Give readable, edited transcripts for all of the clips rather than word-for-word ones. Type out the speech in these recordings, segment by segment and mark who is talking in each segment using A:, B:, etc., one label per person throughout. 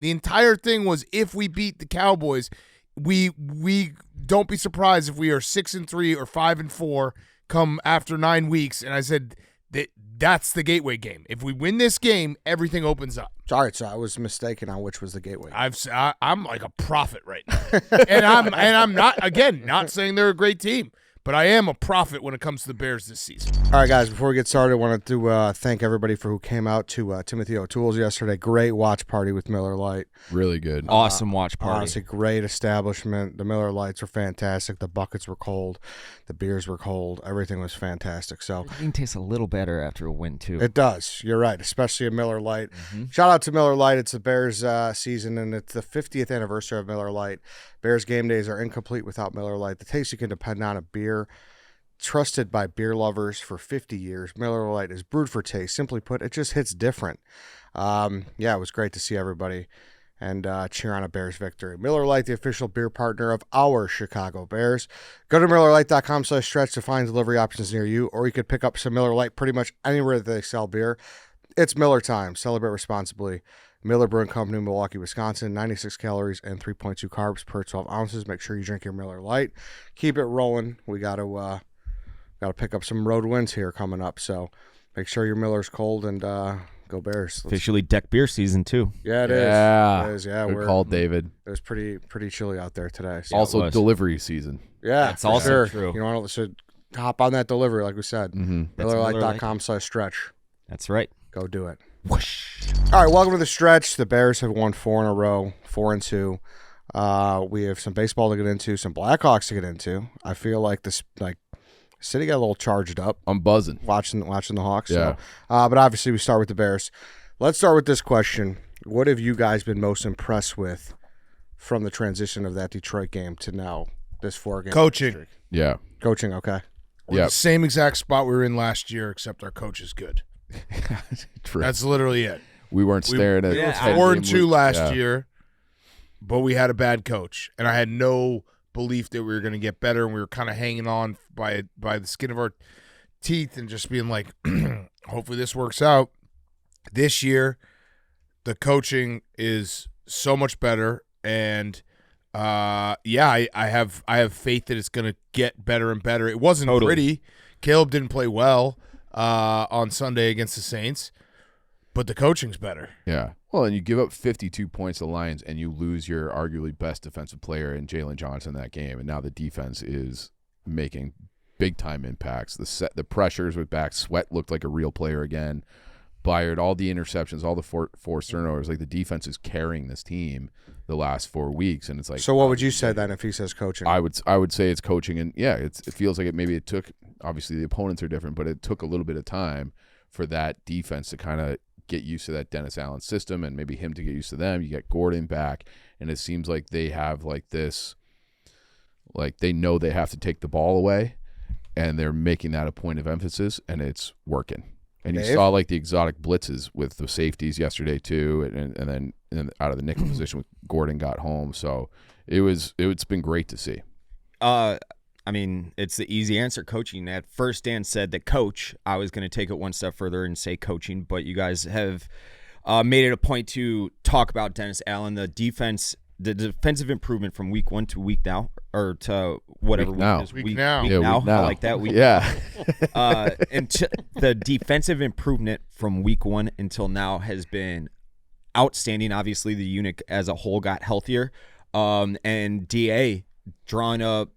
A: The entire thing was if we beat the Cowboys, we don't be surprised if we are 6-3 or 5-4 come after 9 weeks. And I said that's the gateway game. If we win this game, everything opens up.
B: All right, so I was mistaken on which was the gateway.
A: I'm like a prophet right now, and I'm not saying they're a great team, but I am a prophet when it comes to the Bears this season.
B: All right, guys, before we get started, I wanted to thank everybody who came out to Timothy O'Toole's yesterday. Great watch party with Miller Lite.
C: Really good.
D: Awesome watch party.
B: Honestly, great establishment. The Miller Lights were fantastic. The buckets were cold. The beers were cold. Everything was fantastic. So
D: Everything tastes a little better after a win, too.
B: it does. You're right, especially a Miller Lite.
D: Mm-hmm.
B: Shout out to Miller Lite. It's the Bears season, and it's the 50th anniversary of Miller Lite. Bears game days are incomplete without Miller Lite. The taste you can depend on, a beer trusted by beer lovers for 50 years. Miller Lite is brewed for taste. Simply put, it just hits different. It was great to see everybody and cheer on a Bears victory. Miller Lite, the official beer partner of our Chicago Bears. Go to MillerLite.com/stretch to find delivery options near you, or you could pick up some Miller Lite pretty much anywhere that they sell beer. It's Miller time. Celebrate responsibly. Miller Brewing Company, Milwaukee, Wisconsin. 96 calories and 3.2 carbs per 12 ounces. Make sure you drink your Miller Lite. Keep it rolling. We got to pick up some road wins here coming up. So make sure your Miller's cold and go Bears.
D: Officially deck beer season, too.
B: Yeah, it is.
C: Yeah.
B: It is. Yeah,
C: Good call, David.
B: It was pretty chilly out there today. So.
C: Also, delivery season.
B: Yeah,
D: That's
B: for
D: also
B: sure.
D: true.
B: You want to hop on that delivery, like we said.
C: Mm-hmm.
B: MillerLite.com/stretch.
D: That's right.
B: Go do it.
D: Whoosh.
B: All right, welcome to the stretch. The Bears have won 4 in a row, 4-2. We have some baseball to get into, some Blackhawks to get into. I feel like City got a little charged up.
C: I'm buzzing.
B: Watching the Hawks.
C: Yeah.
B: So, but obviously we start with the Bears. Let's start with this question. What have you guys been most impressed with from the transition of that Detroit game to now, this 4-game
A: Coaching.
B: streak?
C: Yeah.
B: Coaching, okay.
A: We're in the same exact spot we were in last year, except our coach is good.
C: True.
A: That's literally it.
C: We weren't staring at
A: We were
C: 10
A: 4-2
C: game
A: last year, but we had a bad coach, and I had no belief that we were going to get better, and we were kind of hanging on by the skin of our teeth and just being like, hopefully this works out. This year, the coaching is so much better, and I have faith that it's going to get better and better. It wasn't pretty. Caleb didn't play well on Sunday against the Saints, but the coaching's better.
C: Yeah. Well, and you give up 52 points to the Lions, and you lose your arguably best defensive player in Jalen Johnson in that game, and now the defense is making big-time impacts. The pressures with back. Sweat looked like a real player again. Byard, all the interceptions, all the forced turnovers. Like, the defense is carrying this team the last 4 weeks, and it's like.
B: So what would you say then if he says coaching?
C: I would say it's coaching, and yeah, it feels like it took. Obviously, the opponents are different, but it took a little bit of time for that defense to kind of get used to that Dennis Allen system, and maybe him to get used to them. You get Gordon back, and it seems like they have like this, like they know they have to take the ball away, and they're making that a point of emphasis, and it's working. And you saw like the exotic blitzes with the safeties yesterday too, and then out of the nickel position with Gordon got home. So it's been great to see.
D: I mean, it's the easy answer, coaching. At first, Dan said that coach. I was going to take it one step further and say coaching, but you guys have made it a point to talk about Dennis Allen, the defensive improvement from week 1 to week now, or to whatever week it is.
A: Week now.
D: I like that. Week
C: yeah.
D: The defensive improvement from week 1 until now has been outstanding. Obviously, the unit as a whole got healthier, and DA drawing up,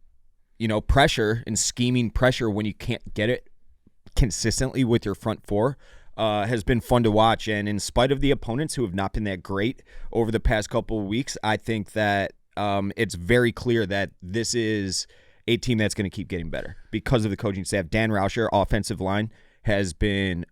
D: pressure and scheming pressure when you can't get it consistently with your front four has been fun to watch. And in spite of the opponents who have not been that great over the past couple of weeks, I think that it's very clear that this is a team that's going to keep getting better because of the coaching staff. Dan Rauscher, offensive line, has been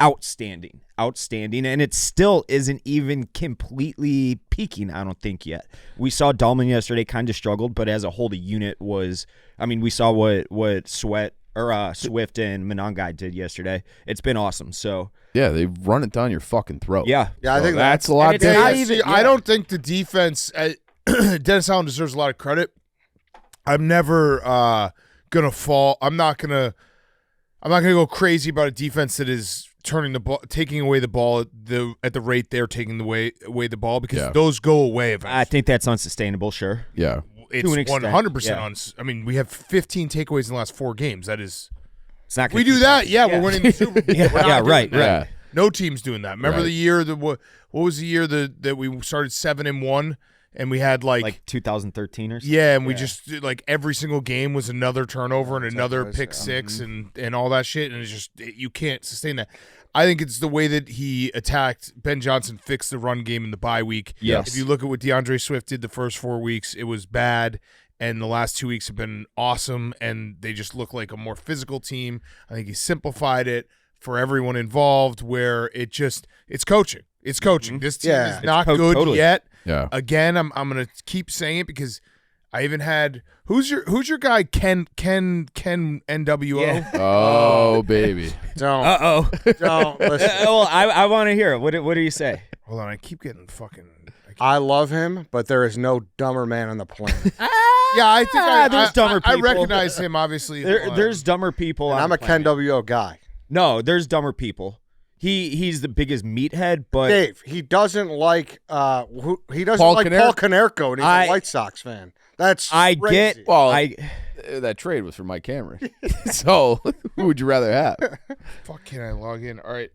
D: outstanding, and it still isn't even completely peaking, I don't think, yet. We saw Dahlman yesterday kind of struggled, but as a whole, the unit was, we saw what Swift and Monangai did yesterday. It's been awesome. So
C: yeah, they've run it down your fucking throat.
B: I think
C: that's a lot.
A: I don't think the defense. Dennis Allen deserves a lot of credit. I'm never gonna fall. I'm not gonna go crazy about a defense that is taking away the ball at the rate they're taking away the ball, because those go away eventually.
D: I think that's unsustainable. Sure.
C: Yeah.
A: It's 100% on. We have 15 takeaways in the last 4 games. That is,
D: it's not.
A: We do that. Yeah, we're winning the Super Bowl.
D: Right.
C: Yeah.
A: No team's doing that. Remember the year what was the year that we started 7-1 and we had like 2013
D: or something?
A: Yeah, and we just like every single game was another turnover and another pick six and all that shit, and it's just you can't sustain that. I think it's the way that he attacked. Ben Johnson fixed the run game in the bye week.
D: Yes.
A: If you look at what DeAndre Swift did the first 4 weeks, it was bad, and the last 2 weeks have been awesome, and they just look like a more physical team. I think he simplified it for everyone involved, where it's coaching. It's coaching. This team is not good yet.
C: Yeah.
A: Again, I'm gonna keep saying it because I even had who's your guy Ken NWO.
D: Yeah.
C: Oh baby.
B: Don't listen.
D: Well, I want to hear it. What do you say?
A: Hold on, I keep getting fucking.
B: I love him, but there is no dumber man on the planet.
A: Yeah, I think
D: there's dumber
A: I
D: people.
A: recognize him obviously.
D: There's dumber people.
B: And
D: on
B: I'm
D: the
B: a Ken
D: planet.
B: WO guy.
D: No, there's dumber people. He's the biggest meathead, but
B: Dave, he doesn't like he doesn't
C: Paul
B: like
C: Konerko.
B: Paul Konerko, and he's a White Sox fan. That's
D: I
B: crazy.
D: get.
C: Well,
D: I
C: that trade was for Mike Cameron. So who would you rather have?
A: Fuck, can I log in? All right.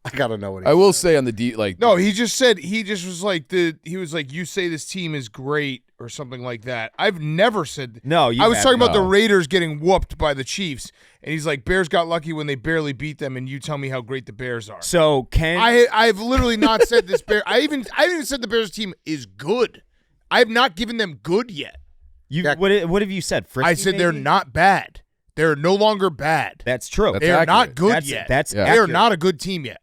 B: I gotta know what he
C: I will
B: said.
C: say on the
A: No, he just was like you say this team is great or something like that. I've never said
D: no.
A: I was talking about the
C: No.
A: Raiders getting whooped by the Chiefs, and he's like, Bears got lucky when they barely beat them, and you tell me how great the Bears are.
D: So Ken,
A: I've literally not said this Bear. I haven't even said the Bears team is good. I have not given them good yet.
D: what have you said? Frisky,
A: I said they're
D: maybe?
A: not bad. They're no longer bad.
D: That's true.
C: That's
A: They are not
C: accurate.
A: good yet.
D: That's
C: Yeah.
A: They are
D: accurate.
A: not a good team yet.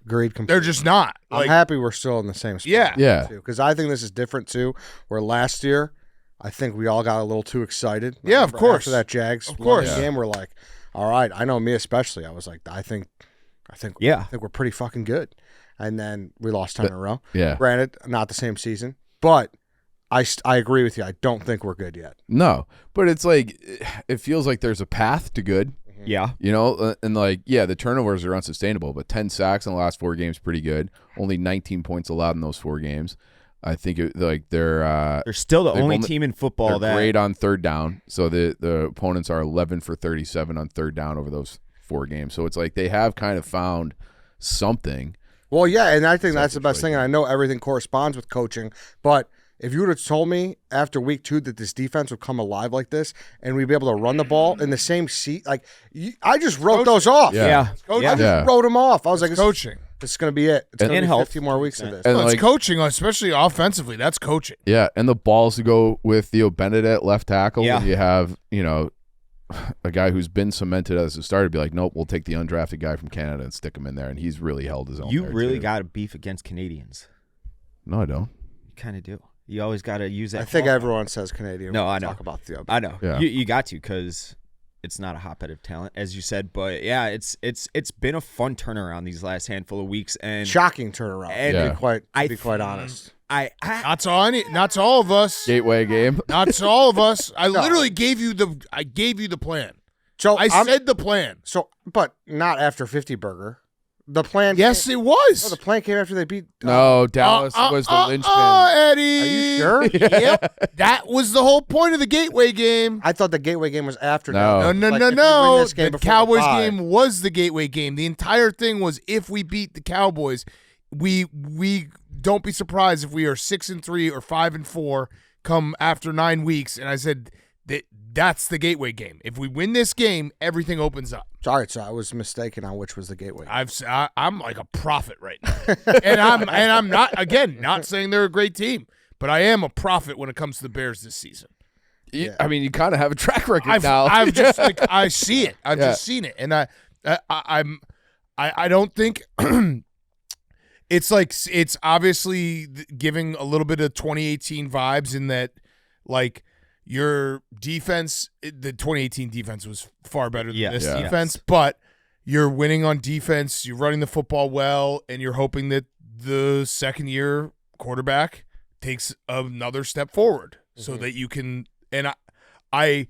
B: Agreed completely.
A: They're just not.
B: I'm
A: Like,
B: happy we're still in the same spot.
A: Yeah.
C: Yeah.
B: Because I think this is different too. Where last year, I think we all got a little too excited.
A: Yeah, of
B: Remember
A: course.
B: After that Jags
A: Of course.
B: London game, we're like, all right. I know me especially. I was like, I think we're pretty fucking good. And then we lost 10 in a row.
C: Yeah.
B: Granted, not the same season, but I agree with you. I don't think we're good yet.
C: No, but it's like it feels like there's a path to good.
D: Yeah.
C: You know, and like, yeah, the turnovers are unsustainable, but 10 sacks in the last 4 games, pretty good. Only 19 points allowed in those 4 games. I think
D: They're still the only team in football
C: they're
D: that
C: great on third down. So the opponents are 11 for 37 on third down over those 4 games. So it's like they have kind of found something.
B: Well, yeah, and I think that's the best thing. And I know everything corresponds with coaching, but if you would have told me after week 2 that this defense would come alive like this and we'd be able to run the ball in the same seat, like I just wrote those off.
C: Yeah.
B: I just wrote them off. I was like,
A: coaching.
B: This is going to be it. It's going to be
D: health.
B: 50 more weeks of this.
C: And
A: Well, it's
C: like,
A: coaching, especially offensively. That's coaching.
C: yeah, and the balls to go with Theo Bennett at left tackle.
D: Yeah.
C: When you have, a guy who's been cemented as a starter, be like, nope, we'll take the undrafted guy from Canada and stick him in there, and he's really held his own.
D: you
C: there,
D: really
C: too.
D: got a beef against Canadians.
C: No, I don't.
D: You kind of do. You always got to use that.
B: I think
D: call.
B: everyone says Canadian.
D: No,
B: when we
D: I know.
B: Talk about the
D: I know.
C: Yeah.
D: You got to, because it's not a hotbed of talent, as you said. But yeah, it's been a fun turnaround these last handful of weeks, and
B: shocking turnaround.
D: And
B: to
C: Yeah.
B: be quite honest.
A: Not to all of us.
C: Gateway game.
A: Not to all of us. I literally gave you the plan.
B: So
A: I said the plan.
B: so, but not after 50 burger. The plan.
A: Yes, it was.
B: No, the plan came after they beat.
C: No, Dallas was the linchpin.
A: Eddie.
B: Are you sure?
A: Yep. That was the whole point of the Gateway game.
B: I thought the Gateway game was after.
C: No.
B: that.
A: No.
B: Like, if we win
A: No.
B: this game
A: The
B: before
A: Cowboys
B: bye.
A: game was the Gateway game. The entire thing was if we beat the Cowboys, we don't be surprised if we are 6-3 or 5-4 come after 9 weeks. And I said that's the Gateway game. If we win this game, everything opens up.
B: Sorry, so I was mistaken on which was the Gateway.
A: I'm like a prophet right now, and I'm not saying they're a great team, but I am a prophet when it comes to the Bears this season.
C: I mean, you kind of have a track record now.
A: I've just like I see it. I've
C: Yeah.
A: just seen it, and I don't think it's obviously giving a little bit of 2018 vibes in that, like, your defense, the 2018 defense was far better than this
C: Yeah.
A: defense, but you're winning on defense, you're running the football well, and you're hoping that the second-year quarterback takes another step forward so that you can – and the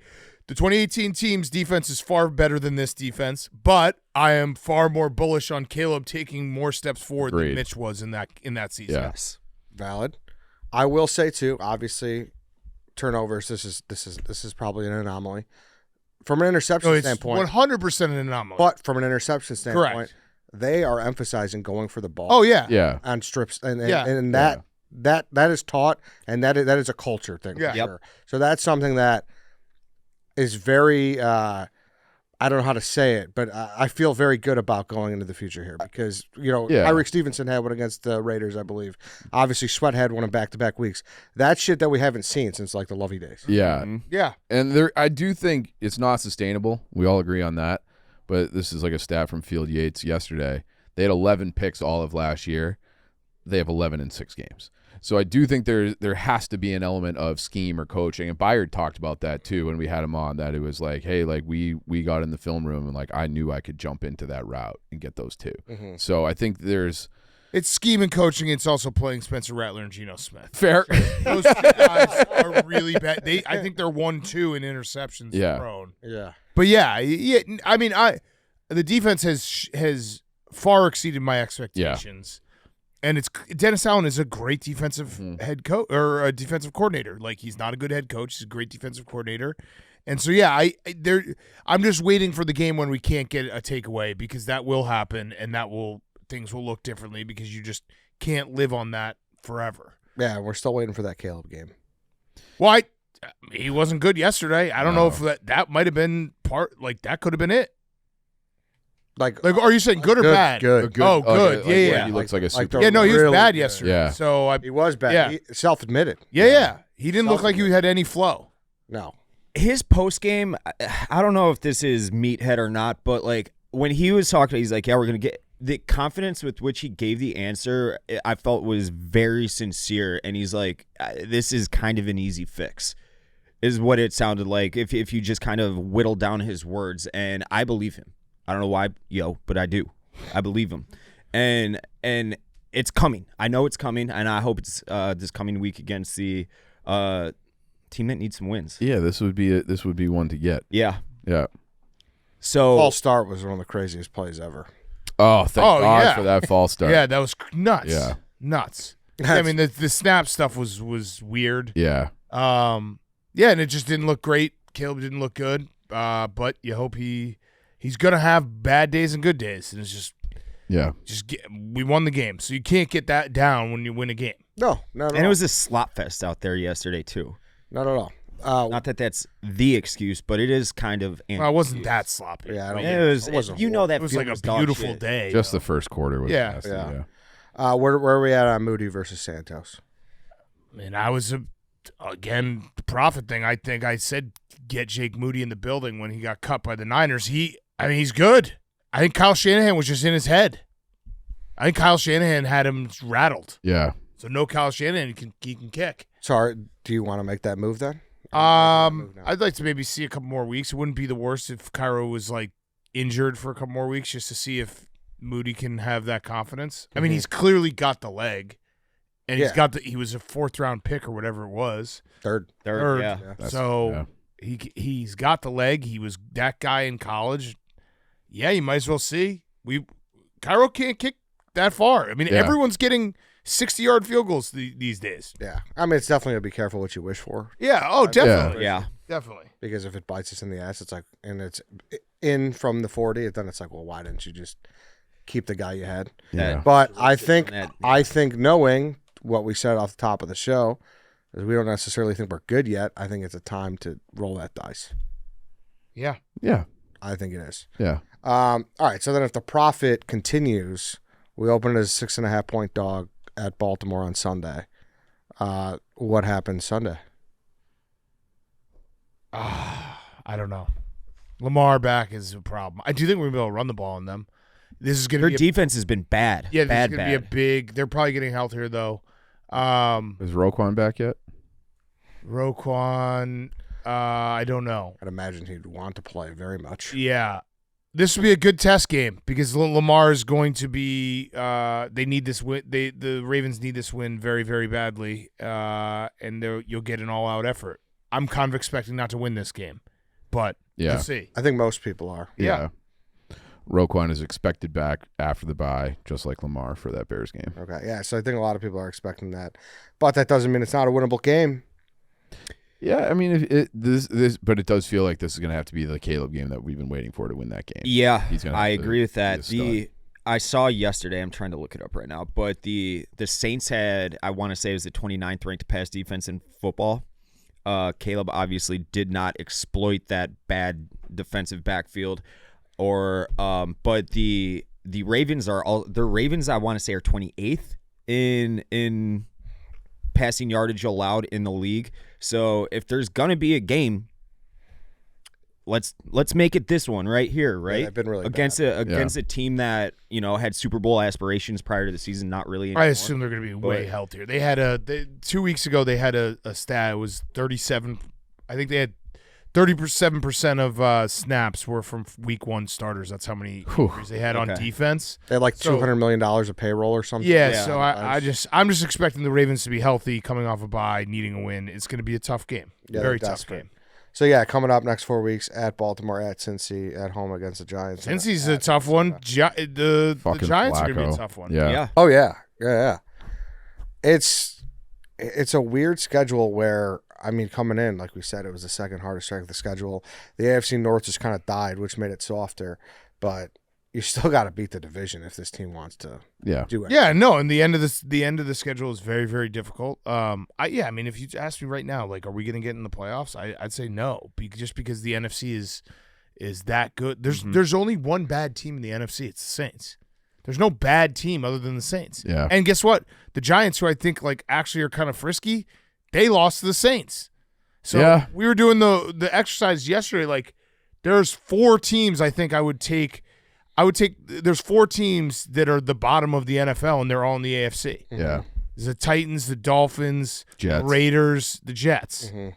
A: 2018 team's defense is far better than this defense, but I am far more bullish on Caleb taking more steps forward
C: Agreed.
A: than Mitch was in that season.
C: Yeah.
D: Yes.
B: Valid. I will say too. Obviously, turnovers. This is probably an anomaly from an interception
A: No, it's
B: standpoint.
A: 100% an anomaly.
B: But from an interception standpoint,
A: Correct.
B: they are emphasizing going for the ball.
A: Oh yeah.
C: Yeah.
B: On strips, and
A: Yeah.
B: that is taught, and that is a culture thing.
A: Yeah.
B: For
D: Yep.
B: sure. So that's something that is very. I don't know how to say it, but I feel very good about going into the future here because,
C: Yeah.
B: Tyreek Stevenson had one against the Raiders, I believe. Obviously, Sweat had one in back-to-back weeks. That's shit that we haven't seen since, like, the Lovey days.
C: Yeah.
A: Yeah.
C: And I do think it's not sustainable. We all agree on that. But this is like a stat from Field Yates yesterday. They had 11 picks all of last year. They have 11 in 6 games. So I do think there has to be an element of scheme or coaching. And Byard talked about that too when we had him on, that it was like, hey, like we got in the film room and like I knew I could jump into that route and get those 2.
B: Mm-hmm.
C: So I think there's
A: It's scheme and coaching. It's also playing Spencer Rattler and Geno Smith.
C: fair.
A: Those 2 guys are really bad. I think they're 1-2 in interceptions
C: Yeah.
A: thrown.
B: Yeah.
A: But yeah. I mean, the defense has far exceeded my expectations. And Dennis Allen is a great defensive head coach or a defensive coordinator. Like, he's not a good head coach; he's a great defensive coordinator. And so, yeah, I'm just waiting for the game when we can't get a takeaway, because that will happen, and things will look differently, because you just can't live on that forever.
B: Yeah, we're still waiting for that Caleb game.
A: Well, he wasn't good yesterday. I don't know if that might have been that could have been it. Like, are you saying good or bad?
B: Good.
A: Oh, good.
C: Like,
A: Yeah.
C: He looks like a
B: Like
C: super.
B: the-
A: Yeah, no, he was
B: Really
A: bad
B: good.
A: yesterday.
C: Yeah.
A: So
B: He was bad.
A: Yeah.
B: He self-admitted.
A: Yeah. He didn't look like he had any flow.
B: No.
D: His post game, I don't know if this is meathead or not, but like when he was talking, he's like, "Yeah, we're gonna get." The confidence with which he gave the answer, I felt was very sincere, and he's like, "This is kind of an easy fix," is what it sounded like. If you just kind of whittle down his words, and I believe him. I don't know why, but I do. I believe him, and it's coming. I know it's coming, and I hope it's this coming week against the team that needs some wins.
C: Yeah, this would be one to get.
D: Yeah.
C: Yeah.
D: So
B: False start was one of the craziest plays ever.
C: Oh, thank God
A: yeah.
C: for that false start.
A: Yeah, that was nuts.
C: Yeah.
A: Nuts. I mean, the snap stuff was weird.
C: Yeah.
A: Yeah, and it just didn't look great. Caleb didn't look good. But you hope he's gonna have bad days and good days, and it's just we won the game, so you can't get that down when you win a game.
B: No, not at all.
D: And it was a slop fest out there yesterday too.
B: Not at all.
D: Not that that's the excuse, but it is kind of.
A: Well, it wasn't that sloppy.
B: Yeah, I don't
D: It was.
B: It wasn't
D: You know that
A: It was
D: field
A: like a
D: dog
A: beautiful
D: shit.
A: day.
C: Just the first quarter was
A: Yeah.
C: nasty,
B: Yeah.
C: yeah.
B: Where are we at on Moody versus Santos?
A: And I was again, the profit thing. I think I said get Jake Moody in the building when he got cut by the Niners. He's good. I think Kyle Shanahan was just in his head. I think Kyle Shanahan had him rattled.
C: Yeah.
A: So no Kyle Shanahan, he can kick.
B: Sorry, do you want to make that move then?
A: I'd like to maybe see a couple more weeks. It wouldn't be the worst if Cairo was like injured for a couple more weeks, just to see if Moody can have that confidence. I mean, he's clearly got the leg, and he was a 4th round pick or whatever it was.
B: Third.
D: Yeah.
A: So he's got the leg. He was that guy in college. Yeah, you might as well see. Cairo can't kick that far. I mean, everyone's getting 60-yard field goals these days.
B: Yeah. I mean, it's definitely going to be careful what you wish for,
A: Yeah. Oh, definitely.
D: Yeah.
A: Definitely.
B: because if it bites us in the ass, it's like, and it's in from the 40, then it's like, well, why didn't you just keep the guy you had?
C: Yeah.
B: But I think knowing what we said off the top of the show is we don't necessarily think we're good yet. I think it's a time to roll that dice.
A: Yeah.
C: Yeah.
B: I think it is.
C: Yeah.
B: All right. So then if the profit continues, we open it as a 6.5 point dog at Baltimore on Sunday. What happens Sunday?
A: I don't know. Lamar back is a problem. I do think we're going to be able to run the ball on them. This is going to
D: Their
A: be
D: defense has been bad.
A: this
D: bad,
A: is going to be a big. They're probably getting healthier though.
C: Is Roquan back yet?
A: Roquan, I don't know.
B: I'd imagine he'd want to play very much.
A: Yeah, this will be a good test game because Lamar is going to be. They need this win. The Ravens need this win very, very badly, and you'll get an all-out effort. I'm kind of expecting not to win this game, but
C: Yeah.
A: we'll see.
B: I think most people are.
A: Yeah.
C: Roquan is expected back after the bye, just like Lamar for that Bears game.
B: Okay, yeah. So I think a lot of people are expecting that, but that doesn't mean it's not a winnable game.
C: Yeah, I mean, but it does feel like this is going to have to be the Caleb game that we've been waiting for to win that game.
D: Yeah,
C: He's gonna
D: I
C: have to
D: agree with that.
C: be a stud.
D: I saw yesterday, I'm trying to look it up right now, but the Saints had, I want to say it was the 29th ranked pass defense in football. Caleb obviously did not exploit that bad defensive backfield, but the Ravens I want to say are 28th in passing yardage allowed in the league. So if there's gonna be a game, let's make it this one right here, right?
B: Yeah, they've been really
D: against
B: bad.
D: a team that had Super Bowl aspirations prior to the season, not really anymore.
A: I assume they're going to be way healthier. They had 2 weeks ago. They had a stat. It was 37. I think they had 37% of snaps were from week 1 starters. That's how many injuries they had on defense.
B: They had like $200 million of payroll or something.
A: Yeah, so I'm just expecting the Ravens to be healthy, coming off a bye, needing a win. It's going to be a tough game.
B: Yeah,
A: Very tough game.
B: So, yeah, coming up next 4 weeks at Baltimore, at Cincy, at home against the Giants.
A: Cincy's a tough one. The Giants are going to be a
C: Flacco.
A: tough one.
C: Yeah.
B: Oh, yeah. Yeah. It's a weird schedule where, I mean, coming in, like we said, it was the second hardest strike of the schedule. The AFC North just kind of died, which made it softer. But you still got to beat the division if this team wants to do it.
A: Yeah, no, and the end of the schedule is very, very difficult. I mean, if you ask me right now, like, are we going to get in the playoffs? I'd say no, just because the NFC is that good. There's only one bad team in the NFC. It's the Saints. There's no bad team other than the Saints.
C: Yeah.
A: And guess what? The Giants, who I think like actually are kind of frisky, they lost to the Saints. So we were doing the exercise yesterday. Like, there's 4 teams I think I would take. There's 4 teams that are the bottom of the NFL, and they're all in the AFC.
C: Yeah.
A: There's the Titans, the Dolphins,
C: Jets.
A: the Raiders, the Jets.
B: Mm-hmm.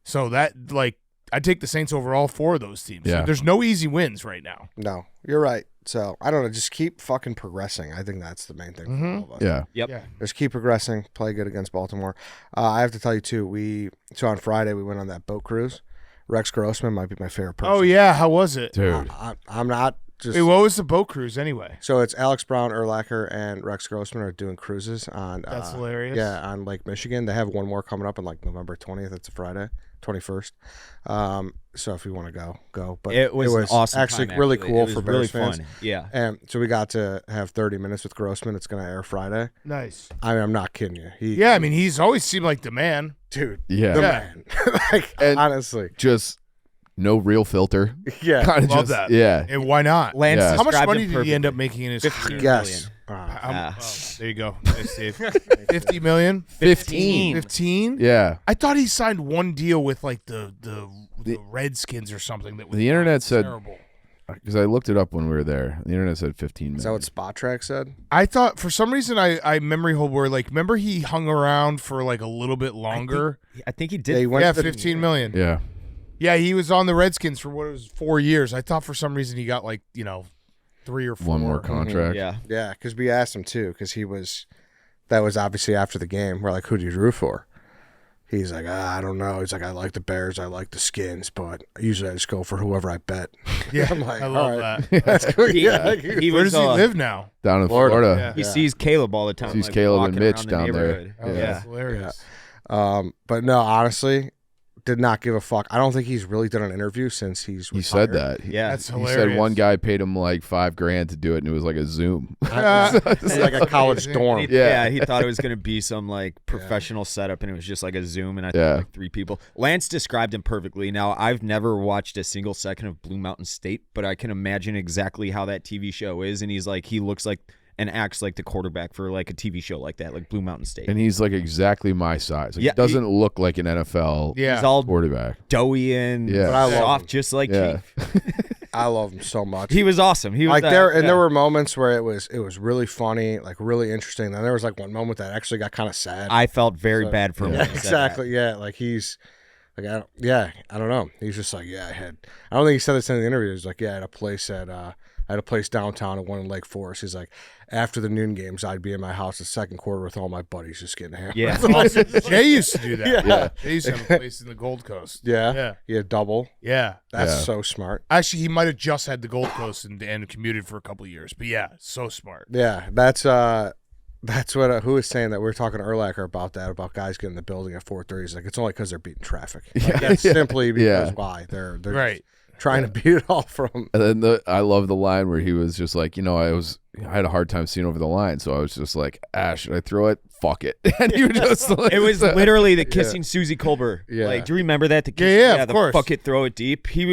A: So that, like, I'd take the Saints over all 4 of those teams.
C: Yeah.
A: So there's no easy wins right now.
B: No, you're right. So, I don't know. Just keep fucking progressing. I think that's the main thing for all of us.
C: Yeah.
D: Yep.
A: Yeah.
B: Just keep progressing. Play good against Baltimore. I have to tell you, too, so on Friday we went on that boat cruise. Rex Grossman might be my favorite person.
A: Oh, yeah. How was it?
C: Dude.
B: I'm not just.
A: Wait, what was the boat cruise anyway?
B: So it's Alex Brown, Urlacher, and Rex Grossman are doing cruises on.
A: That's hilarious.
B: Yeah, on Lake Michigan. They have one more coming up on like November 20th. It's a Friday, 21st. So if you want to go. But
D: It was an awesome
B: actually
D: time,
B: really
D: actually.
B: cool
D: It was
B: for
D: really
B: Bears fans.
D: fun. Yeah.
B: And so we got to have 30 minutes with Grossman. It's going to air Friday.
A: Nice.
B: I mean, I'm not kidding you.
A: I mean, he's always seemed like the man.
B: Dude.
C: Yeah.
B: The
A: Yeah.
B: man. Like,
C: And-
B: honestly.
C: Just no real filter.
B: Yeah.
C: Kinda
A: Love
C: just,
A: that.
C: Yeah.
A: And why not?
D: Lance
C: Yeah.
A: How much
D: described
A: money
D: him
A: did he end
D: perfectly.
A: up making in his
D: 15
A: career?
B: Yes.
A: There you go. Nice, Dave. 50 million?
C: 15.
A: 15?
C: Yeah.
A: I thought he signed one deal with like the Redskins or something. That was
C: The internet said,
A: terrible.
C: because I looked it up when we were there. The internet said 15 million.
B: Is that what Spot Track said?
A: I thought for some reason I memory hold where like remember he hung around for like a little bit longer.
D: I think he
B: Yeah,
D: did.
B: he went
A: Yeah,
B: to the-
A: 15 million.
C: Yeah.
A: Yeah, he was on the Redskins for what it was 4 years. I thought for some reason he got like 3 or 4.
C: One more contract.
D: Yeah.
B: Yeah, because we asked him too, because that was obviously after the game. We're like, who do you root for? He's like, I don't know. He's like, I like the Bears, I like the Skins, but usually I just go for whoever I bet.
A: Yeah,
B: I'm like,
A: I love
B: all right.
A: that.
B: That's good. Yeah,
D: He
A: Where
D: was,
A: does he live now?
C: Down in
B: Florida.
C: Florida.
D: He sees Caleb all the time.
C: Sees
D: like,
C: Caleb and
D: walking
C: Mitch
D: around the
C: down there.
D: neighborhood.
A: Oh,
C: Yeah.
A: that's hilarious.
B: But no, honestly, did not give a fuck. I don't think he's really done an interview since he's
C: He
B: retired.
C: said that.
D: Yeah.
A: That's
C: He
A: hilarious.
C: said one guy paid him like $5,000 to do it, and it was like a Zoom.
B: It's like a college
A: amazing.
B: dorm.
C: Yeah.
D: He thought it was going to be some like professional setup, and it was just like a Zoom, and I think
C: Yeah.
D: like 3 people. Lance described him perfectly. Now, I've never watched a single second of Blue Mountain State, but I can imagine exactly how that TV show is, and he looks like and acts like the quarterback for like a TV show like that, like Blue Mountain State.
C: And he's like exactly my size. Like,
D: Yeah,
C: he doesn't look like an NFL
A: Yeah.
D: He's all
C: quarterback.
D: doughy and
C: Yeah.
B: But I love
D: soft,
B: him.
D: just like
C: Yeah.
D: Chief.
B: I love him so much.
D: He was awesome. He was
B: Like there
D: yeah.
B: were moments where it was really funny, like really interesting. Then there was like one moment that actually got kind of sad.
D: I felt very
B: So-
D: bad for him.
B: Yeah,
D: when he said
B: exactly. Yeah, like he's like I don't know. He's just like I don't think he said this in the interview. He's like I had a place at I had a place downtown and one in Lake Forest. He's like, after the noon games, I'd be in my house the second quarter with all my buddies just getting hammered.
D: Yeah.
A: Jay used to do that.
C: Yeah.
A: Jay used to have a place in the Gold Coast.
B: Yeah. Yeah, double.
A: Yeah.
B: That's
C: Yeah.
B: so smart.
A: Actually, he might have just had the Gold Coast and commuted for a couple of years. But yeah, so smart.
B: Yeah, that's what who was saying that we were talking to Urlacher about that, about guys getting in the building at 4:30. He's like, it's only because they're beating traffic. Like, that's simply because why they're
A: Right.
B: trying to beat it all from.
C: And then I love the line where he was just like, I had a hard time seeing over the line, so I was just like, should I throw it? Fuck it. And he was just like,
D: It was literally the kissing Susie Colbert.
B: Yeah.
D: Like, do you remember that? The
A: Yeah, of
D: the
A: course.
D: fuck it, throw it deep. He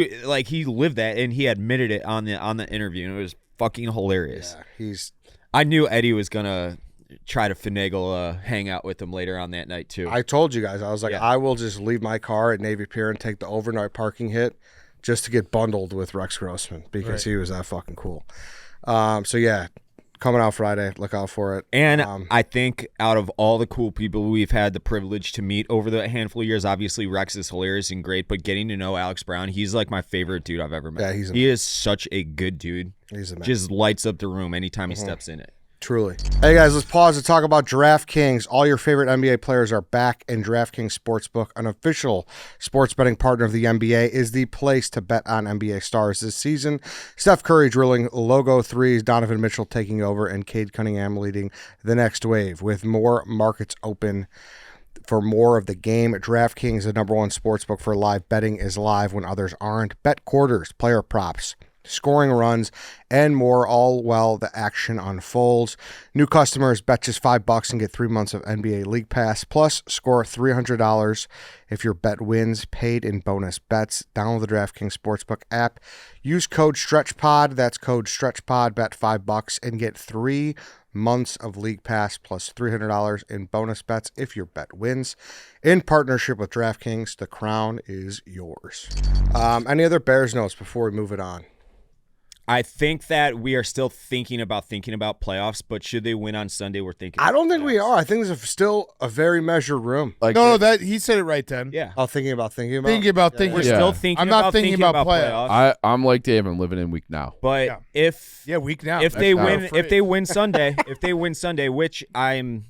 D: lived that, and he admitted it on the interview, and it was fucking hilarious.
B: Yeah, he's.
D: I knew Eddie was gonna try to finagle a hangout with him later on that night too.
B: I told you guys, I was like,
D: Yeah.
B: I will just leave my car at Navy Pier and take the overnight parking hit just to get bundled with Rex Grossman because he was that fucking cool. So yeah, coming out Friday, look out for it.
D: And I think out of all the cool people we've had the privilege to meet over the handful of years, obviously Rex is hilarious and great, but getting to know Alex Brown, he's like my favorite dude I've ever met.
B: Yeah,
D: he is such a good dude.
B: He's a man.
D: Just lights up the room anytime he steps in it.
B: Truly. Hey guys, let's pause to talk about DraftKings. All your favorite NBA players are back, and DraftKings Sportsbook, an official sports betting partner of the NBA, is the place to bet on NBA stars this season. Steph Curry drilling logo threes, Donovan Mitchell taking over, and Cade Cunningham leading the next wave. With more markets open for more of the game, DraftKings, the number one sportsbook for live betting, is live when others aren't. Bet quarters, player props, scoring runs, and more, all while the action unfolds. New customers bet just $5 and get 3 months of NBA League Pass, plus score $300 if your bet wins, paid in bonus bets. Download the DraftKings Sportsbook app. Use code StretchPod. That's code StretchPod. Bet $5 and get 3 months of League Pass plus $300 in bonus bets if your bet wins. In partnership with DraftKings, the crown is yours. Any other Bears notes before we move it on?
D: I think that we are still thinking about playoffs, but should they win on Sunday, we're thinking.
B: I don't think we are. I think there's still a very measured room.
C: like,
A: No, that he said it right then.
D: Yeah.
B: Oh, thinking about.
A: Thinking
D: We're
C: Yeah.
D: still thinking
A: I'm not
D: about
A: thinking about
D: playoffs.
C: I'm like Dave. I'm living in week now.
D: But if
A: week now.
D: if they
C: not
D: win
A: afraid.
D: if they win Sunday, which I'm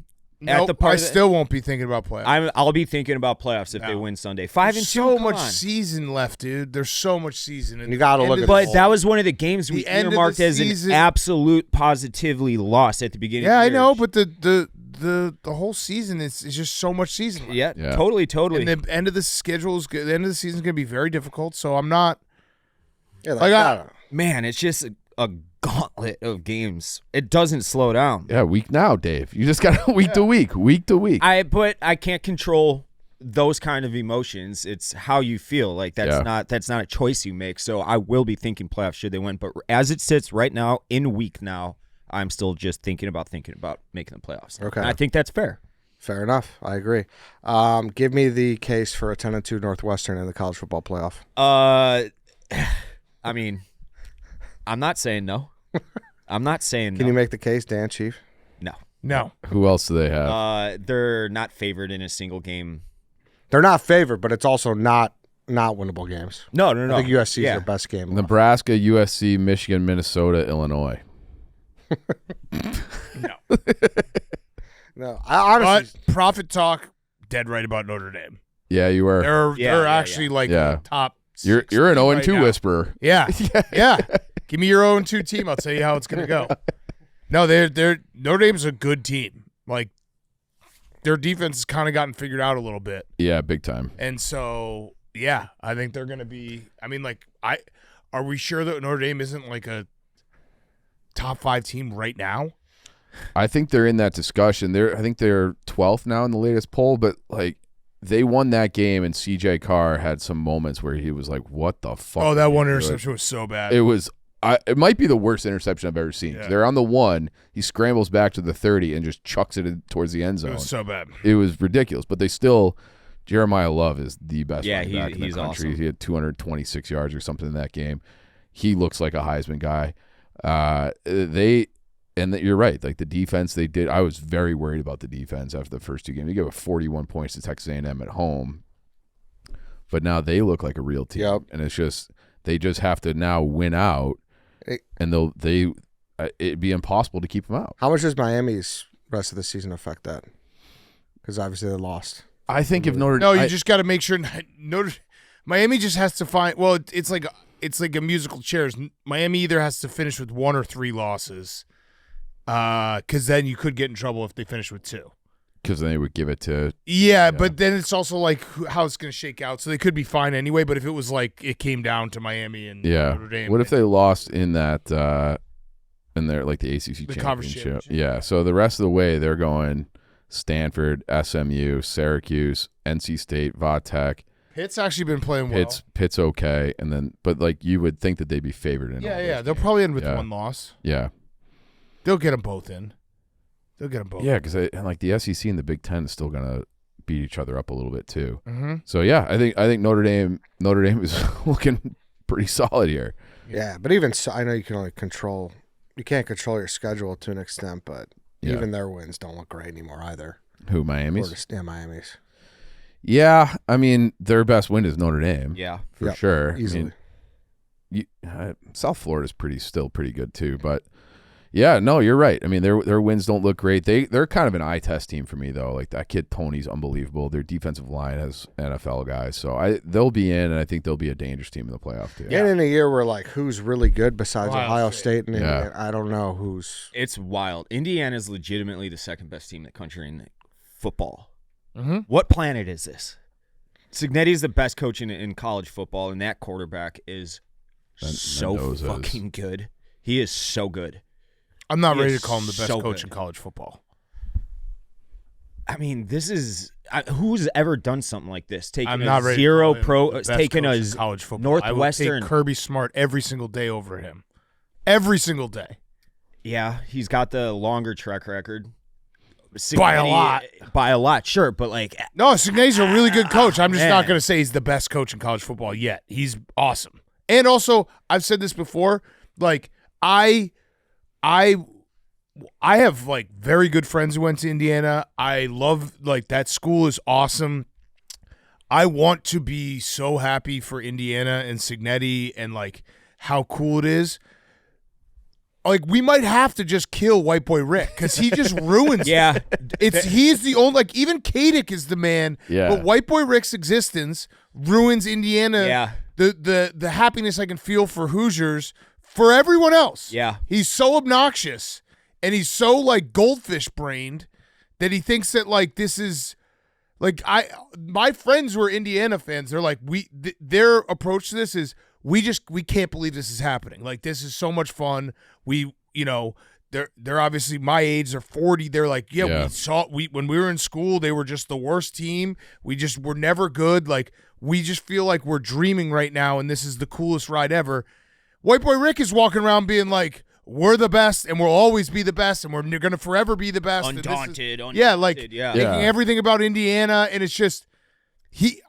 D: at
A: Nope,
D: the part
A: I
D: of the-
A: still won't be thinking about playoffs.
D: I'll be thinking about playoffs if they win Sunday. 5-2.
A: So
D: come
A: much
D: on.
A: season left, dude. There's so much season. And
B: You gotta
A: end
B: look
A: of
B: at
A: the-
D: But that was one of the games we
A: The end of the
D: earmarked as
A: season-
D: an absolute positively loss at the beginning.
A: Yeah,
D: of
A: I
D: the year.
A: know, but the whole season is just so much season. left.
D: Yeah,
C: Yeah.
D: totally.
A: And the end of the schedule is good. The end of the season is going to be very difficult. So I'm not.
B: Yeah,
A: Like, I-
D: Man, it's just a gauntlet of games. It doesn't slow down.
C: Yeah, week now, Dave. You just got week to week to week.
D: But I can't control those kind of emotions. It's how you feel. Like that's not a choice you make. So I will be thinking playoffs should they win. But as it sits right now in week now, I'm still just thinking about making the playoffs.
B: Okay.
D: And I think that's fair.
B: Fair enough. I agree. Give me the case for a 10-2 Northwestern in the college football playoff.
D: I mean, I'm not saying no. I'm not saying
B: Can
D: no.
B: you make the case, Dan Chief?
A: No.
C: Who else do they have?
D: They're not favored in a single game.
B: They're not favored, but it's also not winnable games.
D: No.
B: I think USC is their best game. left.
C: Nebraska, USC, Michigan, Minnesota, Illinois.
B: No, I honestly.
A: But Profit Talk, dead right about Notre Dame.
C: Yeah, you were.
A: They're actually like
C: Yeah.
A: top.
C: You're an 0-2
A: right now.
C: whisperer.
A: Yeah. Yeah. Give me your 0-2 team. I'll tell you how it's going to go. No, they're Notre Dame's a good team. Like, their defense has kind of gotten figured out a little bit.
C: Yeah, big time.
A: And so, yeah, I think they're going to be – I mean, like, are we sure that Notre Dame isn't like a top 5 team right now?
C: I think they're in that discussion. I think they're 12th now in the latest poll, but like they won that game, and CJ Carr had some moments where he was like, "What the fuck?"
A: Oh, that one
C: are you
A: interception was so bad.
C: doing?" It was. It might be the worst interception I've ever seen.
A: Yeah.
C: They're on the 1. He scrambles back to the 30 and just chucks it towards the end
A: It
C: zone.
A: was so bad.
C: It was ridiculous, but they still. Jeremiah Love is the best running back in the
D: he's
C: country.
D: awesome.
C: He had 226 yards or something in that game. He looks like a Heisman guy. You're right. Like the defense, they did. I was very worried about the defense after the first 2 games. They gave up 41 points to Texas A&M at home, but now they look like a real team.
B: Yep.
C: And it's just they just have to now win out. and it'd be impossible to keep them out.
B: How much does Miami's rest of the season affect that? Because obviously they lost.
C: I think if Notre
A: No, you just got to make sure Miami just has to find. Well, it's like a musical chairs. Miami either has to finish with 1 or 3 losses, because then you could get in trouble if they finish with 2.
C: because then they would give it to
A: Yeah, but then it's also like how it's going to shake out. So they could be fine anyway. But if it was like it came down to Miami and Notre Dame,
C: What if they lost in that in their like the ACC
A: conference
C: championship?
A: championship?
C: Yeah. So the rest of the way they're going Stanford, SMU, Syracuse, NC State, Vatech.
A: Pitt's actually been playing well.
C: Pitt's okay, and then but like you would think that they'd be favored in. all those
A: they'll
C: games.
A: probably end with 1 loss.
C: Yeah.
A: They'll get them both in.
C: Yeah, because like the SEC and the Big Ten is still gonna beat each other up a little bit too.
A: Mm-hmm.
C: So yeah, I think Notre Dame is looking pretty solid here.
B: Yeah, but even so, I know you can't control your schedule to an extent, but even their wins don't look great anymore either.
C: Who, Miami's?
B: Yeah, Miami's.
C: Yeah, I mean their best win is Notre Dame.
D: Yeah,
C: for sure.
B: Easily.
C: I mean, South Florida's still pretty good too, but. Yeah, no, you're right. I mean, their wins don't look great. They're kind of an eye test team for me though. Like that kid Tony's unbelievable. Their defensive line has NFL guys, so they'll be in, and I think they'll be a dangerous team in the playoff too.
B: And in a year where like who's really good besides Ohio State and
C: Yeah.
B: Indiana, I don't know who's.
D: it's wild. Indiana's legitimately the second best team in the country in football.
A: Mm-hmm.
D: What planet is this? Signetti's the best coach in college football, and that quarterback is so
C: Mendoza's.
D: fucking good. He is so good.
A: I'm not
D: He
A: ready
D: is
A: to call him the best
D: so
A: coach
D: good.
A: in college football.
D: I mean, this is who's ever done something like this? Taking
A: I'm
D: a
A: not ready to
D: zero
A: call him
D: pro,
A: the best
D: taking
A: coach
D: a
A: in college football. I would
D: Northwestern.
A: take Kirby Smart every single day over him. Every single day.
D: Yeah, he's got the longer track record.
A: By a lot.
D: By a lot, sure, but like
A: No, Signetti's a really good coach. I'm just not
D: man.
A: going to say he's the best coach in college football yet. He's awesome. And also, I've said this before, like I have like very good friends who went to Indiana. I love like that school is awesome. I want to be so happy for Indiana and Signetti and like how cool it is. Like we might have to just kill White Boy Rick because he just ruins.
D: yeah,
A: He's the only like even Kadick is the man.
C: Yeah.
A: But White Boy Rick's existence ruins Indiana.
D: Yeah.
A: The happiness I can feel for Hoosiers for everyone else.
D: Yeah.
A: He's so obnoxious and he's so like goldfish brained that he thinks that like this is like my friends who are Indiana fans, they're like their approach to this is we can't believe this is happening. Like this is so much fun. They're obviously my age, they're 40. They're like, when we were in school, they were just the worst team. We just were never good. Like we just feel like we're dreaming right now and this is the coolest ride ever. White Boy Rick is walking around being like, we're the best and we'll always be the best and we're going to forever be the best.
D: undaunted.
A: Making everything about Indiana, and it's just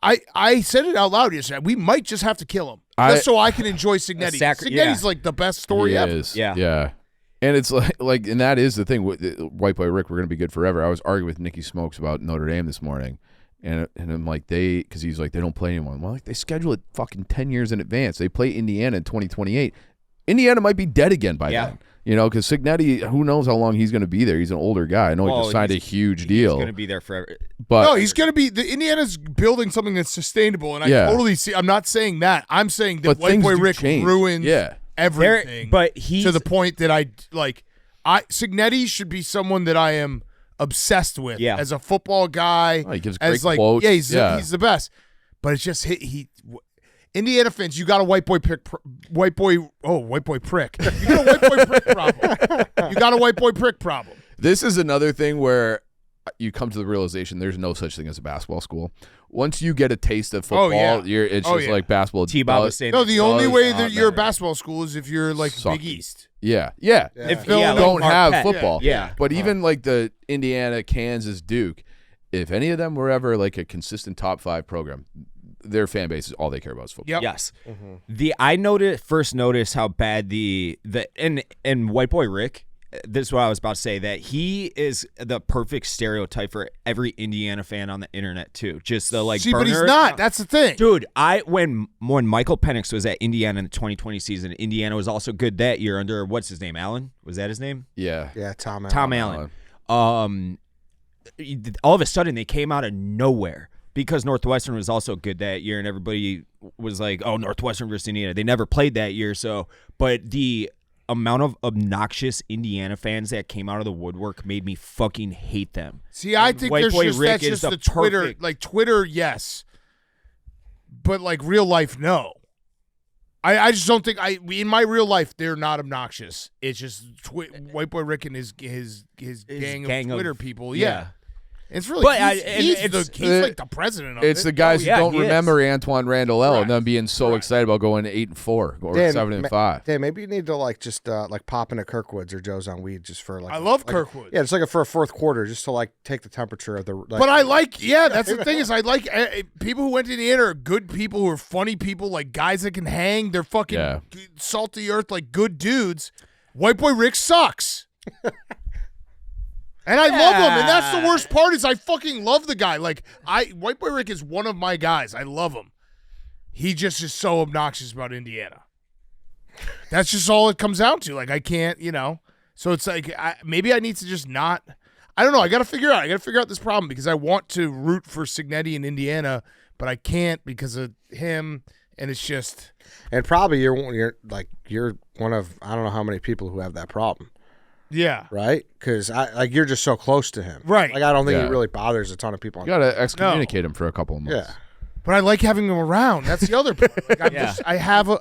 A: I said it out loud yesterday. We might just have to kill him just so I can enjoy Signetti. Signetti's like the best story
C: He
A: ever.
C: is.
D: Yeah.
C: And it's like, and that is the thing with White Boy Rick. We're gonna be good forever. I was arguing with Nicky Smokes about Notre Dame this morning, and I'm like because he's like they don't play anyone. Well, like they schedule it fucking 10 years in advance. They play Indiana in 2028. Indiana might be dead again by then. Because Signetti, who knows how long he's going to be there. He's an older guy. I know he just signed a huge deal.
D: He's going to be there forever.
C: But
A: no, he's going to be. The Indiana's building something that's sustainable, and I totally see. I'm not saying that. I'm saying that White Boy Rick ruins everything.
D: But he's
A: to the point that Signetti should be someone that I am obsessed with as a football guy.
C: he gives
A: as
C: great quotes.
A: Yeah, he's the best. But it's just Indiana fans, you got a white boy prick. You got a white boy prick problem. You got a white boy prick problem.
C: This is another thing where you come to the realization there's no such thing as a basketball school. Once you get a taste of football, it's just like basketball.
D: T-Bob was saying
A: no, the only way that you're a basketball school is if you're like Big East.
C: Yeah.
D: If
C: don't have football.
D: Yeah.
C: But even like the Indiana, Kansas, Duke, if any of them were ever like a consistent top 5 program, their fan base is all they care about is football.
A: Yep.
D: Yes. I first noticed how bad the and White Boy Rick, this is what I was about to say, that he is the perfect stereotype for every Indiana fan on the internet too. Just the like.
A: See,
D: burner.
A: but he's not. That's the thing,
D: dude. When Michael Penix was at Indiana in the 2020 season, Indiana was also good that year under what's his name, Allen? Was that his name?
C: Yeah,
B: Tom Allen.
D: Tom Allen. All of a sudden they came out of nowhere because Northwestern was also good that year, and everybody was like, "Oh, Northwestern versus Indiana." They never played that year, but the amount of obnoxious Indiana fans that came out of the woodwork made me fucking hate them.
A: See, I think
D: White
A: there's
D: Boy
A: just
D: Rick
A: that's
D: is
A: just
D: the
A: the Twitter,
D: perfect-
A: like Twitter, yes, but like real life, no. I just don't think in my real life they're not obnoxious. It's just White Boy Rick and his gang of Twitter people. Yeah. It's really
D: But
A: he's like the president of
C: it's
A: it.
C: the guys
D: yeah,
C: who don't
D: he is.
C: remember Antoine Randall and
A: Correct.
C: them being so excited about going 8-4 or 7-5.
B: Dan, maybe you need to like just like pop into Kirkwood's or Joe's on weed just for like.
A: I love
B: like,
A: Kirkwood.
B: Yeah, it's like for a fourth quarter, just to like take the temperature of the. Like,
A: But I like, that's the thing is I like people who went to Indiana are good people who are funny people, like guys that can hang. They're fucking salty earth, like good dudes. White Boy Rick sucks. And I love him, and that's the worst part is I fucking love the guy. Like White Boy Rick is one of my guys. I love him. He just is so obnoxious about Indiana. That's just all it comes down to. Like I can't, So it's like maybe I need to just not. I don't know. I got to figure out this problem because I want to root for Cignetti in Indiana, but I can't because of him. And it's just.
B: And probably you're one of I don't know how many people who have that problem.
A: Yeah.
B: Right? Because you're just so close to him.
A: Right.
B: Like I don't think it really bothers a ton of people.
C: You got to excommunicate him for a couple of months.
B: Yeah.
A: But I like having him around. That's the other part. Like I have a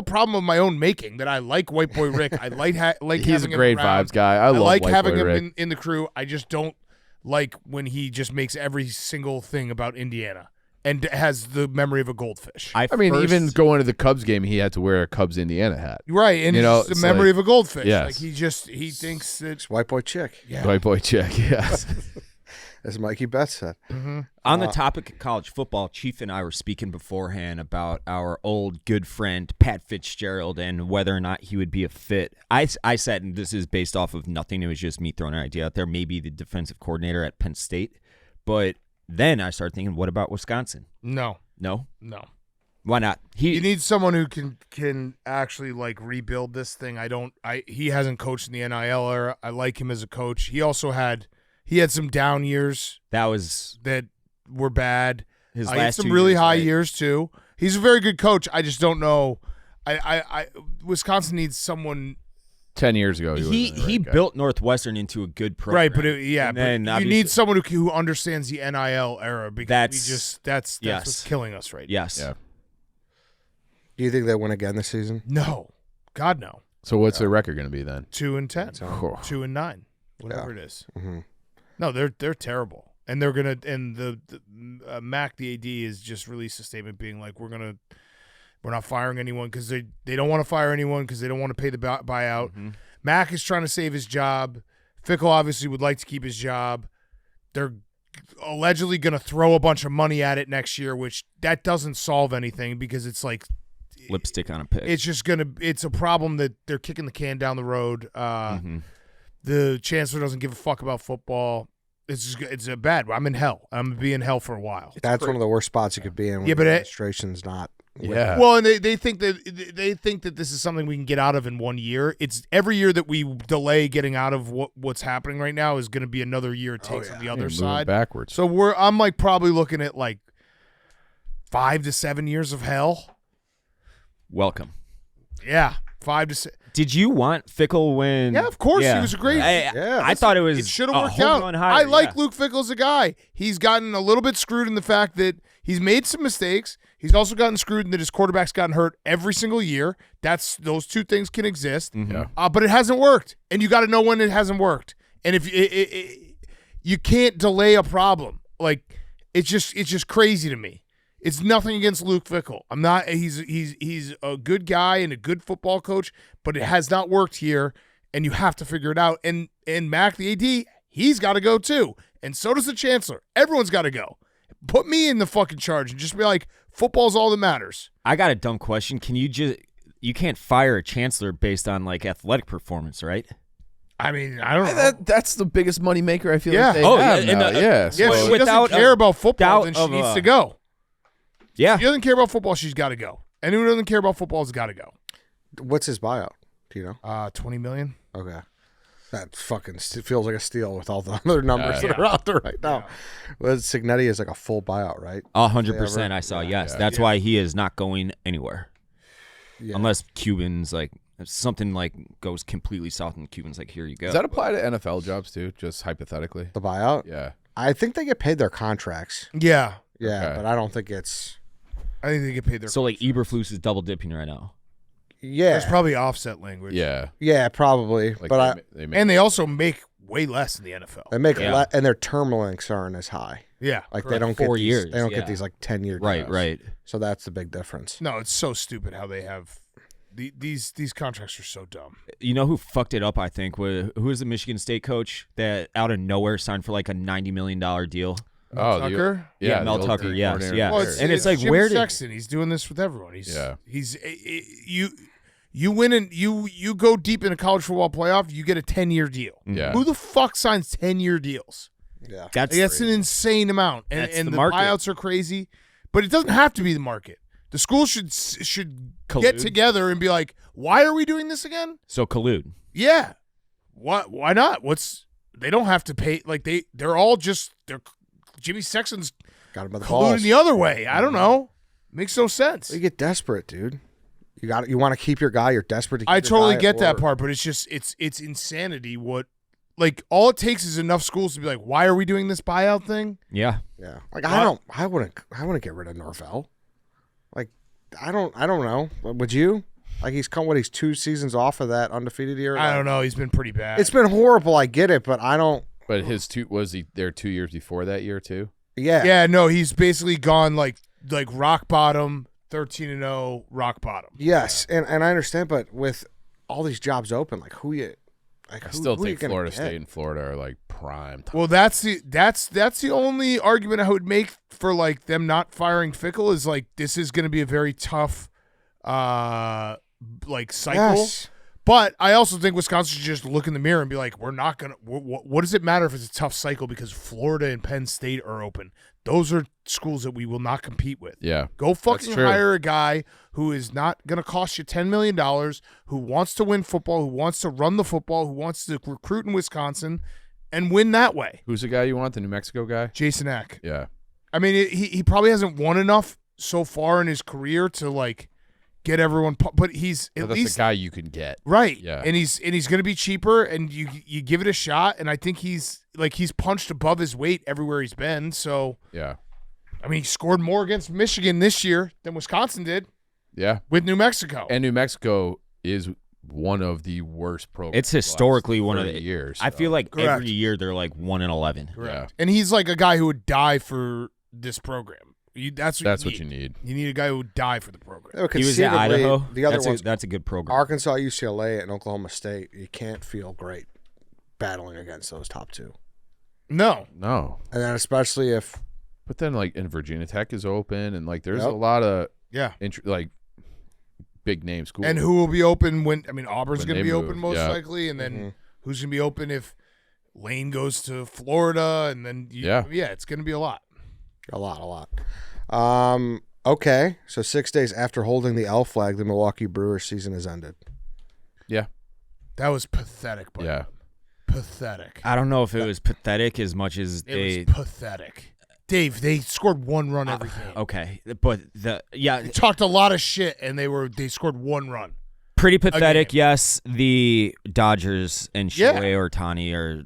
A: problem of my own making that I like White Boy Rick. I like
C: He's
A: having
C: a great
A: him around.
C: vibes guy. I love
A: like
C: White
A: having
C: Boy
A: him
C: Rick.
A: in the crew. I just don't like when he just makes every single thing about Indiana and has the memory of a goldfish.
C: I mean, even going to the Cubs game, he had to wear a Cubs Indiana hat.
A: Right, and it's the memory of a goldfish.
C: Yes.
A: Like he thinks that
B: It's white boy chick.
A: yeah.
C: White Boy Chick, yes.
B: As Mikey Betts said.
A: Mm-hmm.
D: On the topic of college football, Chief and I were speaking beforehand about our old good friend Pat Fitzgerald and whether or not he would be a fit. I said, and this is based off of nothing, it was just me throwing an idea out there, maybe the defensive coordinator at Penn State. But then I started thinking, what about Wisconsin?
A: No.
D: Why not?
A: You need someone who can actually like rebuild this thing. He hasn't coached in the NIL era. I like him as a coach. He also had some down years that were bad.
D: His
A: He had
D: last
A: some
D: 2
A: really
D: years,
A: high
D: right?
A: years too. He's a very good coach. I just don't know. Wisconsin needs someone.
C: 10 years ago,
D: He built Northwestern into a good program.
A: Right, but you need someone who understands the NIL era because that's what's killing us right now.
D: Yes.
C: Yeah.
B: Do you think they win again this season?
A: No. God, no.
C: So what's their record going to be then?
A: 2-10.
C: Oh.
A: 2-9. Whatever it is.
B: Mm-hmm.
A: No, they're terrible. And they're going to – and the Mac, the AD, has just released a statement being like, we're not firing anyone because they don't want to fire anyone because they don't want to pay the buyout.
D: Mm-hmm.
A: Mac is trying to save his job. Fickle obviously would like to keep his job. They're allegedly going to throw a bunch of money at it next year, which that doesn't solve anything because it's like
D: lipstick on a pig.
A: it's just it's a problem that they're kicking the can down the road.
D: Mm-hmm.
A: The chancellor doesn't give a fuck about football. It's a bad. I'm in hell. I'm gonna be in hell for a while.
B: That's one of the worst spots you could be in when
A: Yeah, but
B: the administration's not.
C: Yeah.
A: Well, and they think that this is something we can get out of in 1 year. It's every year that we delay getting out of what's happening right now is going to be another year it takes on the other
C: Moving
A: side.
C: backwards.
A: So I'm like probably looking at like 5 to 7 years of hell.
D: Welcome.
A: Yeah, 5 to 6.
D: Did you want Fickle when?
A: Yeah, of course. He was a great.
D: I thought it was.
A: It should have worked
D: home
A: out.
D: run hire,
A: I like
D: yeah.
A: Luke Fickle as a guy. He's gotten a little bit screwed in the fact that he's made some mistakes. He's also gotten screwed in that his quarterback's gotten hurt every single year. Those two things can exist.
D: Mm-hmm.
C: Yeah.
A: But it hasn't worked, and you got to know when it hasn't worked. And if you can't delay a problem, like it's just crazy to me. It's nothing against Luke Fickle. I'm not. He's a good guy and a good football coach, but it has not worked here, and you have to figure it out. And Mac, the AD, he's got to go too, and so does the chancellor. Everyone's got to go. Put me in the fucking charge and just be like, football's all that matters.
D: I got a dumb question. Can you just you can't fire a chancellor based on like athletic performance, right?
A: I mean, I don't know.
C: That's the biggest moneymaker I feel
A: Yeah.
C: like they
D: Oh,
C: have
D: yeah, and
C: now.
D: the-
C: Yeah.
A: Yeah,
C: So,
A: if she
D: without
A: doesn't care
D: a
A: about football,
D: doubt
A: then she
D: of,
A: needs to go.
D: Yeah.
A: If she doesn't care about football, she's got to go. Anyone who doesn't care about football has got to go.
B: What's his buyout? Do you know?
A: $20 million.
B: Okay. That fucking feels like a steal with all the other numbers that are out there right now. Well, Cignetti is like a full buyout, right?
D: 100%. I saw. Yes, that's why he is not going anywhere, unless Cubans like if something like goes completely south and Cubans like here you go.
C: Does that apply to NFL jobs too? Just hypothetically.
B: The buyout?
C: Yeah.
B: I think they get paid their contracts.
A: Yeah.
B: Yeah,
C: Okay.
B: but I don't think it's.
A: I think they get paid their.
D: So like Eberflus is double dipping right now.
B: Yeah.
A: There's probably offset language.
C: Yeah.
B: Yeah, probably.
C: Like
B: but
C: they make,
A: And they also make way less in the NFL.
B: they make
D: Yeah.
B: and their term lengths aren't as high.
A: Yeah.
B: Like
A: correct.
B: they don't
D: 4
B: get these,
D: years,
B: They don't
D: yeah.
B: get these like 10-year
D: Right,
B: deals.
D: right.
B: So that's the big difference.
A: No, it's so stupid how they have these contracts are so dumb.
D: You know who fucked it up? I think who was the Michigan State coach that out of nowhere signed for like a $90 million deal?
C: oh,
A: Tucker?
C: Yeah,
D: Mel
C: the old
D: Tucker, yes,
C: coordinator
D: yeah.
A: Well,
C: there.
D: And it's like,
A: Jim
D: where did-
A: Sexton? He's doing this with everyone.
C: Yeah.
A: He's you win and you go deep in a college football playoff, you get a 10-year deal.
C: Yeah.
A: Who the fuck signs 10-year deals?
B: Yeah.
D: That's
A: That's an insane amount, and
D: That's
A: and
D: the
A: the
D: market.
A: buyouts are crazy. But it doesn't have to be the market. The school should get
D: Collude.
A: together and be like, why are we doing this again?
D: so collude.
A: Yeah, why not? They don't have to pay. Like they're all just Jimmy Sexton's
B: Got him by the
A: colluding
B: balls.
A: the other way. I don't know. Makes no sense.
B: You get desperate, dude. You want to keep your guy. You're desperate to keep
A: I
B: your
A: totally
B: guy,
A: get that
B: or-
A: part, but it's just it's insanity. What like all it takes is enough schools to be like, why are we doing this buyout thing?
D: Yeah.
B: Yeah. Like I wouldn't get rid of Norvell. Like I don't know. Would you? Like he's 2 seasons off of that undefeated year.
A: I don't know. He's been pretty bad.
B: It's been horrible. I get it, but I don't.
C: But was he there 2 years before that year too?
B: Yeah.
A: Yeah, no, he's basically gone like rock bottom, 13-0, rock bottom.
B: Yes, and I understand, but with all these jobs open, like who you, like
C: I
B: who,
C: still
B: who you
C: think
B: gonna
C: Florida
B: get?
C: State and Florida are like prime time.
A: Well, that's the only argument I would make for like them not firing Fickle is like this is going to be a very tough like cycle.
B: Yes.
A: But I also think Wisconsin should just look in the mirror and be like, we're not going to what does it matter if it's a tough cycle because Florida and Penn State are open. Those are schools that we will not compete with.
C: Yeah.
A: Go fucking
C: true.
A: hire a guy who is not going to cost you $10 million, who wants to win football, who wants to run the football, who wants to recruit in Wisconsin and win that way.
C: Who's the guy you want? The New Mexico guy?
A: Jason Eck.
C: Yeah.
A: I mean, he probably hasn't won enough so far in his career to like get everyone, but he's
C: But
A: at
C: that's
A: least
C: the guy you can get.
A: right.
C: Yeah.
A: And he's going to be cheaper, and you give it a shot. And I think he's punched above his weight everywhere he's been. So
C: Yeah.
A: I mean, he scored more against Michigan this year than Wisconsin did
C: Yeah.
A: with New Mexico.
C: And New Mexico is one of the worst programs.
D: It's
C: the last
D: historically one of
C: 30
D: the
C: years.
D: I feel like
A: Correct.
D: every year they're like 1-11.
C: Yeah.
A: And he's like a guy who would die for this program. That's
C: That's what you need.
A: You need a guy who would die for the program.
B: Yeah,
D: He was at
B: conceivably,
D: Idaho.
B: The other
D: that's
B: ones,
D: that's a good program.
B: Arkansas, UCLA, and Oklahoma State. You can't feel great battling against those top two,
A: No.
C: No.
B: and then especially if
C: But then and Virginia Tech is open and like there's
B: Yep.
C: a lot of
A: Yeah.
C: like big name schools.
A: And who will be open Auburn's
C: When
A: going to
C: they
A: be
C: move,
A: open most
C: yeah.
A: likely, and then who's going to be open if Lane goes to Florida, and then
C: Yeah.
A: it's going to be a lot.
B: a lot. Okay, so 6 days after holding the L flag, the Milwaukee Brewers season has ended.
C: Yeah.
A: That was pathetic. By
C: Yeah.
A: them. Pathetic.
D: I don't know if it was pathetic as much as
A: It
D: they.
A: was pathetic. Dave, they scored one run every game.
D: Okay, but
A: They talked a lot of shit, and they scored one run.
D: pretty pathetic.
A: game.
D: Yes, the Dodgers and
A: Yeah.
D: Shohei Ohtani are.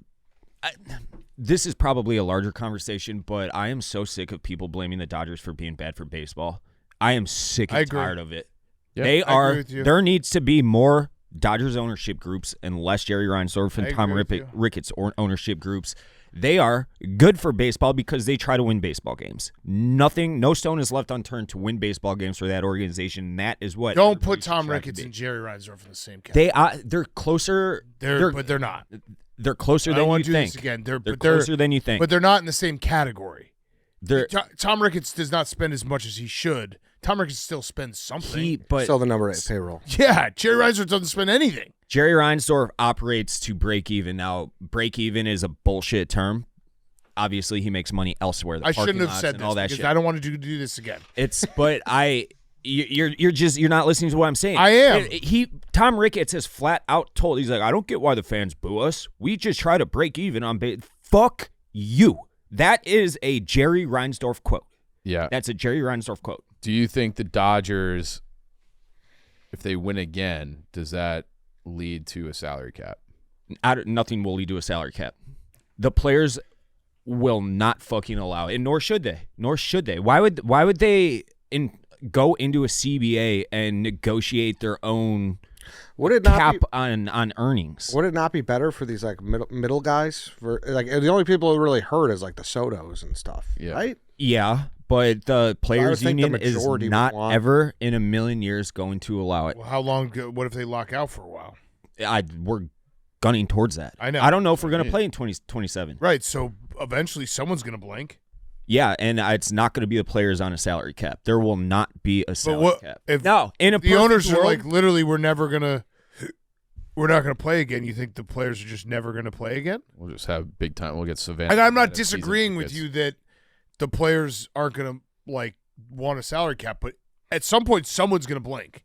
D: This is probably a larger conversation, but I am so sick of people blaming the Dodgers for being bad for baseball. I am sick
A: I
D: and
A: agree.
D: tired of it.
C: Yeah,
D: They
A: I
D: are.
A: agree with you.
D: There needs to be more Dodgers ownership groups and less Jerry Reinsdorf and
A: I
D: Tom
A: agree with you.
D: Ricketts ownership groups. They are good for baseball because they try to win baseball games. No stone is left unturned to win baseball games for that organization. And that is what.
A: Don't
D: everybody
A: put
D: should
A: Tom
D: strive to
A: Ricketts
D: be.
A: and Jerry Reinsdorf in the same category.
D: They're closer.
A: But they're not.
D: They're closer
A: I
D: than
A: don't
D: you
A: want to do
D: think.
A: this again.
D: They're closer than you think.
A: But they're not in the same category.
D: They're
A: Tom Ricketts does not spend as much as he should Tom Ricketts still spends something.
D: But
B: Still the number 8 payroll.
A: Yeah, Jerry Reinsdorf doesn't spend anything.
D: Jerry Reinsdorf operates to break even. Now, break even is a bullshit term. Obviously, he makes money elsewhere. The
A: I shouldn't
D: parking
A: have
D: lots
A: said
D: and
A: this
D: all that
A: because
D: shit.
A: I don't want to do this again.
D: You're not listening to what I'm saying.
A: I am.
D: Tom Ricketts has flat out told, he's like, I don't get why the fans boo us. We just try to break even on base. Fuck you. That is a Jerry Reinsdorf quote.
C: Yeah.
D: That's a Jerry Reinsdorf quote.
C: Do you think the Dodgers, if they win again, does that lead to a salary cap?
D: Nothing will lead to a salary cap. The players will not fucking allow it, and nor should they. Why would they go into a CBA and negotiate their own
B: Would it not
D: cap
B: be,
D: on earnings?
B: Would it not be better for these like middle guys? For like the only people who really hurt is like the Sotos and stuff,
C: Yeah.
B: right?
D: Yeah, but the players'
B: think the
D: union is
B: majority would
D: not
B: want-
D: ever in a million years going to allow it.
A: Well, how long? What if they lock out for a while?
D: We're gunning towards that.
A: I know.
D: I don't know if we're going to play in 2027.
A: Right. So eventually, someone's going to blink.
D: Yeah, and it's not going to be the players on a salary cap. There will not be a salary
A: what
D: cap.
A: if
D: No, in a
A: The
D: perfect
A: owners are
D: world,
A: like, literally, we're not going to play again. You think the players are just never going to play again?
C: We'll just have big time. We'll get Savannah.
A: And I'm not
C: Bennett season
A: disagreeing with
C: tickets.
A: you that the players aren't going to like want a salary cap, but at some point, someone's going to blink.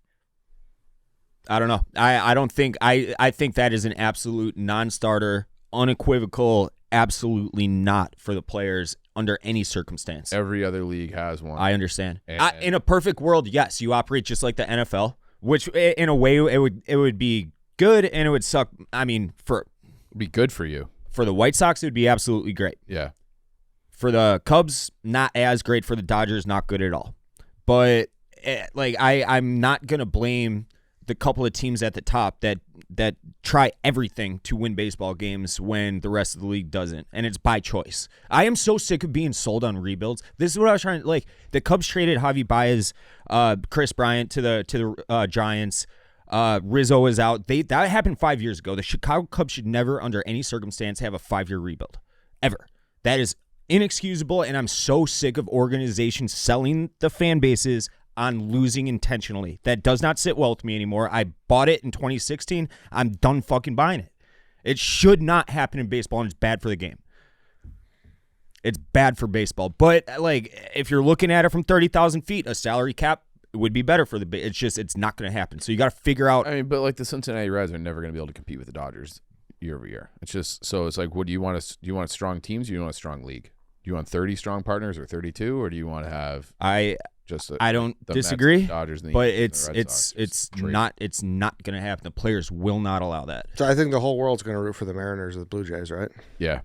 D: I don't know. I don't think I think that is an absolute non-starter, unequivocal, absolutely not for the players under any circumstance.
C: Every other league has one.
D: I understand.
C: And-
D: In a perfect world, yes, you operate just like the NFL, which in a way it would be good and it would suck. I mean, for
C: It'd be good for you.
D: the White Sox, it would be absolutely great.
C: Yeah.
D: For the Cubs, not as great. For the Dodgers, not good at all. But I'm not gonna blame the couple of teams at the top that try everything to win baseball games when the rest of the league doesn't, and it's by choice. I am so sick of being sold on rebuilds. This is what I was trying to like. The Cubs traded Javi Baez, Chris Bryant to the Giants. Rizzo is out. That happened 5 years ago. The Chicago Cubs should never, under any circumstance, have a 5-year rebuild ever. That is inexcusable, and I'm so sick of organizations selling the fan bases on losing intentionally. That does not sit well with me anymore. I bought it in 2016. I'm done fucking buying it. It should not happen in baseball, and it's bad for the game. It's bad for baseball. But if you're looking at it from 30,000 feet, a salary cap would be better for the. It's not going to happen. So you got to figure out.
C: I mean, but the Cincinnati Reds are never going to be able to compete with the Dodgers year over year. It's just so it's like, what do you want? Do you want strong teams? Or do you want a strong league? Do you want 30 strong partners or 32, or do you want to have
D: I
C: just?
D: I don't
C: the Mets,
D: disagree,
C: the Dodgers, and the
D: but
C: Yankees, and the Red Sox
D: it's
C: just trade.
D: not going to happen. The players will not allow that.
B: So I think the whole world's going to root for the Mariners or the Blue Jays, right?
C: Yeah.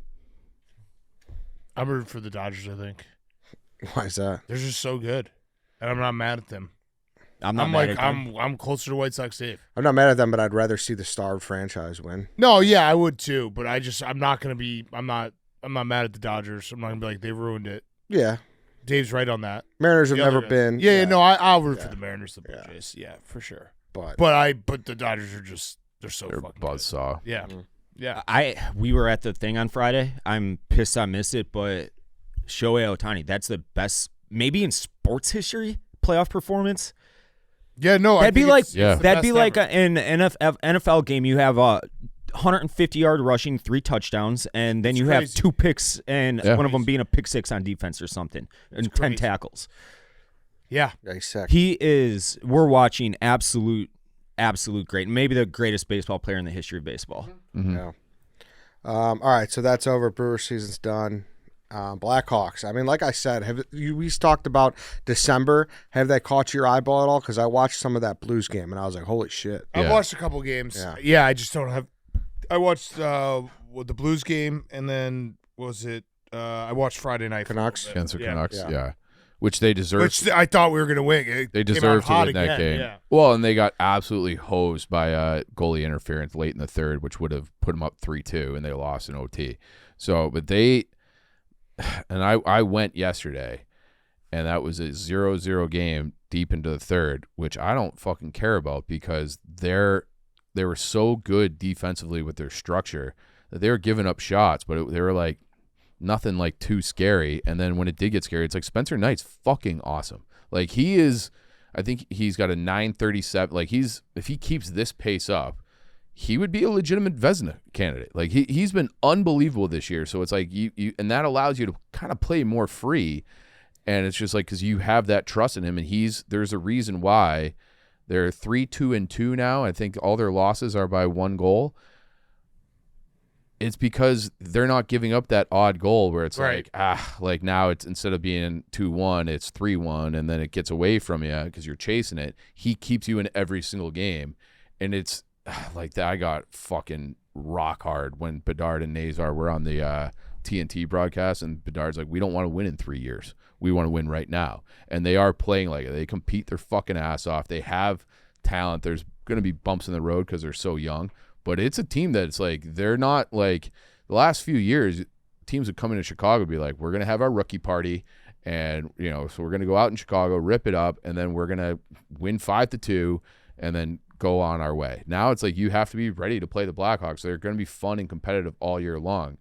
A: I'm rooting for the Dodgers, I think.
B: Why is that?
A: They're just so good. And I'm not mad at them.
D: I'm not mad at them.
A: I'm closer to White Sox Dave.
B: I'm not mad at them, but I'd rather see the starved franchise win.
A: No, yeah, I would too, but I'm not mad at the Dodgers. I'm not gonna be like they ruined it.
B: Yeah.
A: Dave's right on that.
B: Mariners have
A: The other
B: never
A: guys-
B: been.
A: Yeah, no, I'll root for
B: Yeah.
A: the Mariners, the Blue
B: Yeah.
A: Jays. Yeah, for sure.
B: But
A: But the Dodgers are just they're so
C: They're
A: fucking
C: buzzsaw.
A: good. Yeah.
B: Mhm.
A: Yeah.
D: We were at the thing on Friday. I'm pissed I missed it, but Shohei Ohtani, that's the best maybe in sports history playoff performance.
A: Yeah, no, I
D: That'd be
A: think
D: like
A: it's
C: Yeah.
A: the
D: that'd be
A: best
D: like
A: ever.
D: an NFL game. You have 150-yard rushing, 3 touchdowns, and then
A: It's
D: you have
A: crazy.
D: 2 picks, and
C: Yeah.
D: one of them being a pick 6 on defense or something, and 10
A: crazy.
D: tackles.
A: Yeah.
B: yeah, he's sick.
D: We're watching absolute great, maybe the greatest baseball player in the history of baseball.
C: Mhm.
B: Yeah. All right, so that's over. Brewer season's done. Blackhawks. I mean, like I said, we talked about December. Have they caught your eyeball at all? Because I watched some of that Blues game and I was like, holy shit.
A: I've
C: Yeah.
A: watched a couple games.
B: Yeah.
A: Yeah, I just don't have I watched the Blues game and then I watched Friday night
B: Canucks?
C: Against the
A: Yeah.
C: Canucks,
B: Yeah.
C: yeah. Which they deserve.
A: Which I thought we were going to win. It
C: They
A: came out
C: deserve to
A: hot
C: win that
A: again.
C: game.
A: Yeah.
C: Well, and they got absolutely hosed by goalie interference late in the third, which would have put them up 3-2, and they lost in OT. So, but they, and I went yesterday, and that was a 0-0 game deep into the third, which I don't fucking care about because they were so good defensively with their structure that they were giving up shots, but they were like nothing like too scary. And then when it did get scary, it's like Spencer Knight's fucking awesome. Like he is, I think he's got a 937. Like if he keeps this pace up, he would be a legitimate Vezina candidate. Like he's been unbelievable this year. So it's like you and that allows you to kind of play more free. And it's just like, cause you have that trust in him, and there's a reason why they're 3-2-2 now. I think all their losses are by 1 goal. It's because they're not giving up that odd goal where it's like now it's instead of being 2-1, it's 3-1, and then it gets away from you because you're chasing it. He keeps you in every single game, and it's like that. I got fucking rock hard when Bedard and Nazar were on the TNT broadcast, and Bedard's like, "We don't want to win in 3 years. We want to win right now." And they are playing like it. They compete their fucking ass off. They have talent. There's going to be bumps in the road because they're so young. But it's a team that's like, they're not like the last few years, teams would come into Chicago and be like, we're going to have our rookie party. And, so we're going to go out in Chicago, rip it up, and then we're going to win 5-2 and then go on our way. Now it's like you have to be ready to play the Blackhawks. They're going to be fun and competitive all year long.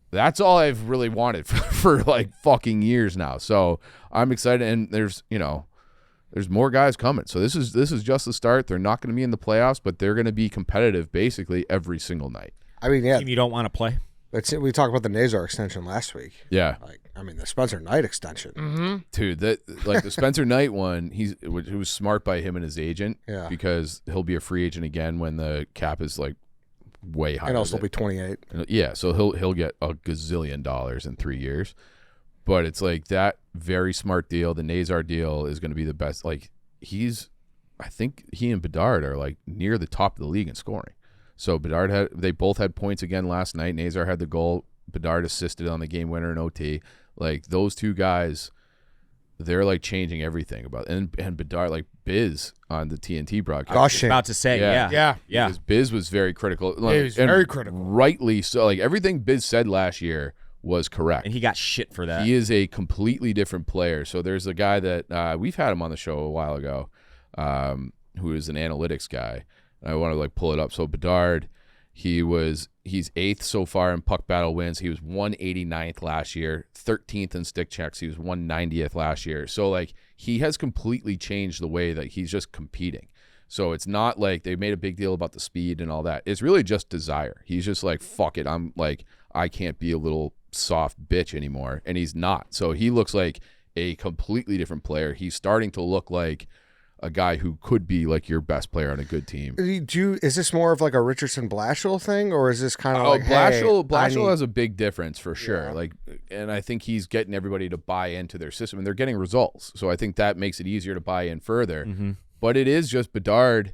C: That's all I've really wanted for like fucking years now. So I'm excited. And there's more guys coming. So this is just the start. They're not going to be in the playoffs, but they're going to be competitive basically every single night.
B: I mean, yeah.
D: Team you don't want to play.
B: We talked about the Nazar extension last week.
C: Yeah.
B: The Spencer Knight extension.
A: Mm-hmm.
C: Dude, the Spencer Knight one, it was smart by him and his agent.
B: Yeah.
C: Because he'll be a free agent again when the cap is like way higher.
B: And he'll still be 28.
C: Yeah, so he'll get a gazillion dollars in 3 years. But it's like that very smart deal. The Nazar deal is going to be the best. Like I think he and Bedard are like near the top of the league in scoring. So they both had points again last night. Nazar had the goal. Bedard assisted on the game winner in OT. Like those two guys, they're like changing everything about and Bedard, like Biz on the TNT broadcast.
D: I was about to say, yeah.
C: Because Biz was very critical.
A: Yeah, he was very critical.
C: Rightly so. Like everything Biz said last year was correct.
D: And he got shit for that.
C: He is a completely different player. So there's a guy that we've had him on the show a while ago, who is an analytics guy. I want to like pull it up. So Bedard, he's 8th so far in puck battle wins. He was 189th last year, 13th in stick checks. He was 190th last year. So like he has completely changed the way that he's just competing. So it's not like they made a big deal about the speed and all that. It's really just desire. He's just like, fuck it. I'm like, I can't be a little soft bitch anymore. And he's not. So he looks like a completely different player. He's starting to look like a guy who could be like your best player on a good team.
B: Is this more of like a Richardson Blashill thing, or is this kind of like
C: Blashill has a big difference for sure.
B: Yeah.
C: Like, and I think he's getting everybody to buy into their system, and they're getting results. So I think that makes it easier to buy in further.
D: Mm-hmm.
C: But it is just Bedard.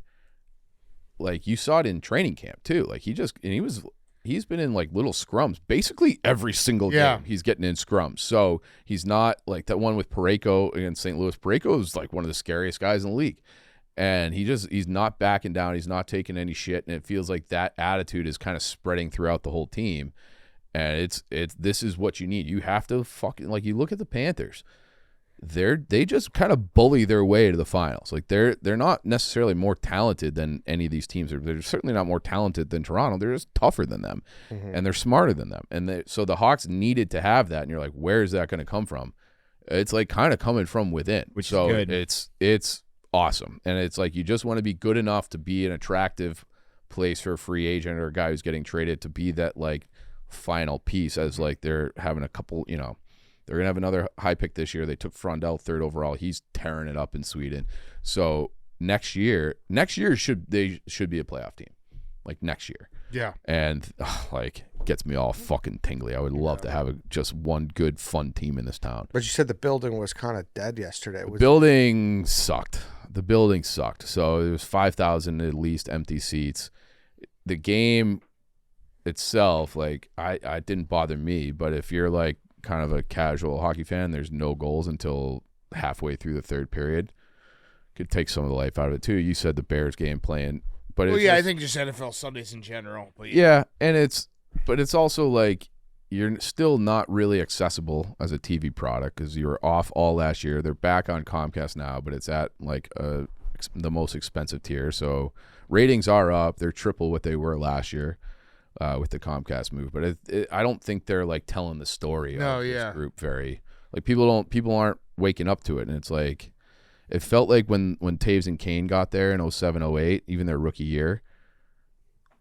C: Like you saw it in training camp too. Like he's been in like little scrums basically every single game. He's getting in scrums. So he's not like that one with Parayko against St. Louis. Parayko is like one of the scariest guys in the league. And he's not backing down. He's not taking any shit. And it feels like that attitude is kind of spreading throughout the whole team. And this is what you need. You have to fucking, like, you look at the Panthers. They just kind of bully their way to the finals. Like they're not necessarily more talented than any of these teams. They're certainly not more talented than Toronto. They're just tougher than them, and they're smarter than them. And so the Hawks needed to have that. And you're like, where is that going to come from? It's like kind of coming from within,
D: which is good.
C: It's awesome. And it's like you just want to be good enough to be an attractive place for a free agent or a guy who's getting traded to be that like final piece. As like they're having a couple, they're going to have another high pick this year. They took Frondell 3rd overall. He's tearing it up in Sweden. So next year should be a playoff team. Like next year.
A: Yeah.
C: And like gets me all fucking tingly. I would love to have just one good fun team in this town.
B: But you said the building was kind of dead yesterday.
C: The building sucked. So there was 5,000 at least empty seats. The game itself, like I didn't bother me, but if you're like kind of a casual hockey fan, there's no goals until halfway through the 3rd period. Could take some of the life out of it too. You said the Bears game playing, but
A: I think just NFL Sundays in general. But
C: and it's also like you're still not really accessible as a TV product because you were off all last year. They're back on Comcast now, but it's at like the most expensive tier. So ratings are up. They're triple what they were last year. with the Comcast move. But I don't think they're like telling the story of this group very like people aren't waking up to it, and it's like it felt like when Taves and Kane got there in 07-08, even their rookie year,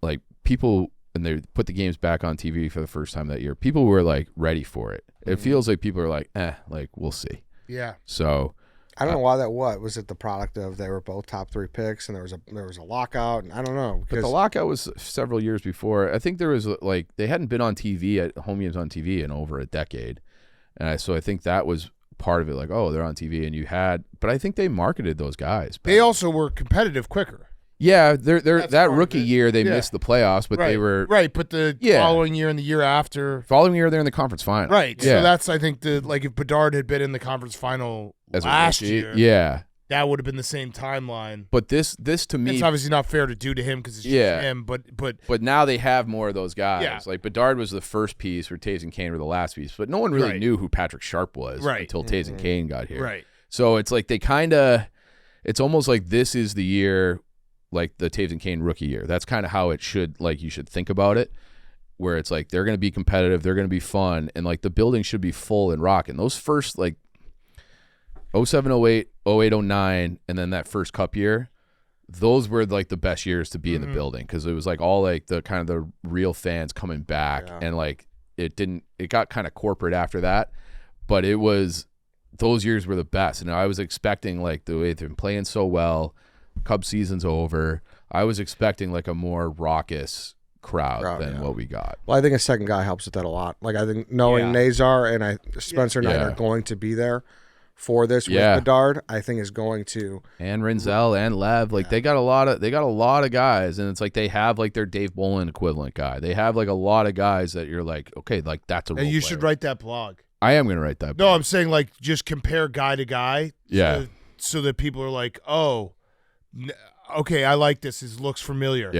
C: like people. And they put the games back on TV for the first time that year. People were like ready for it. It feels like people are like, like we'll see.
A: Yeah.
C: So
B: I don't know why that was it the product of they were both top 3 picks and there was a lockout, and I don't know.
C: But the lockout was several years before. I think there was like they hadn't been on TV at home games on TV in over a decade, and so I think that was part of it. Like, oh, they're on TV, and but I think they marketed those guys.
A: They also were competitive quicker.
C: Yeah, they're that rookie year they missed the playoffs, but they were
A: right. But the following year and the year after,
C: they're in the conference final.
A: Right.
C: Yeah.
A: So that's I think if Bedard had been in the conference final last year, that would have been the same timeline.
C: But this to me,
A: it's obviously not fair to do to him because it's just him. But
C: now they have more of those guys.
A: Yeah.
C: Like Bedard was the first piece, where Taves and Kane were the last piece. But no one really knew who Patrick Sharp was until Taves and Kane got here.
A: Right.
C: So it's like it's almost like this is the year. Like the Taves and Kane rookie year. That's kind of how it should, like, you should think about it, where it's like they're going to be competitive, they're going to be fun, and like the building should be full and rocking. Those first like 07, 08, 08, 09, and then that first cup year, those were like the best years to be in the building, because it was like all like the kind of the real fans coming back, and like it got kind of corporate after that, but those years were the best. And I was expecting, like, the way they've been playing so well, Cub season's over, I was expecting like a more raucous crowd than what we got.
B: Well, I think a second guy helps with that a lot. Like, I think knowing Nazar and Spencer Knight are going to be there for this with Bedard, I think is going to,
C: and Rinzel and Lev, like they got a lot of guys, and it's like they have like their Dave Bolin equivalent guy. They have like a lot of guys that you're like, okay, like that's a role player.
A: should write that blog.
C: I am gonna write that blog.
A: No, I'm saying like just compare guy to guy. So that people are like, oh, okay, I like this. It looks familiar.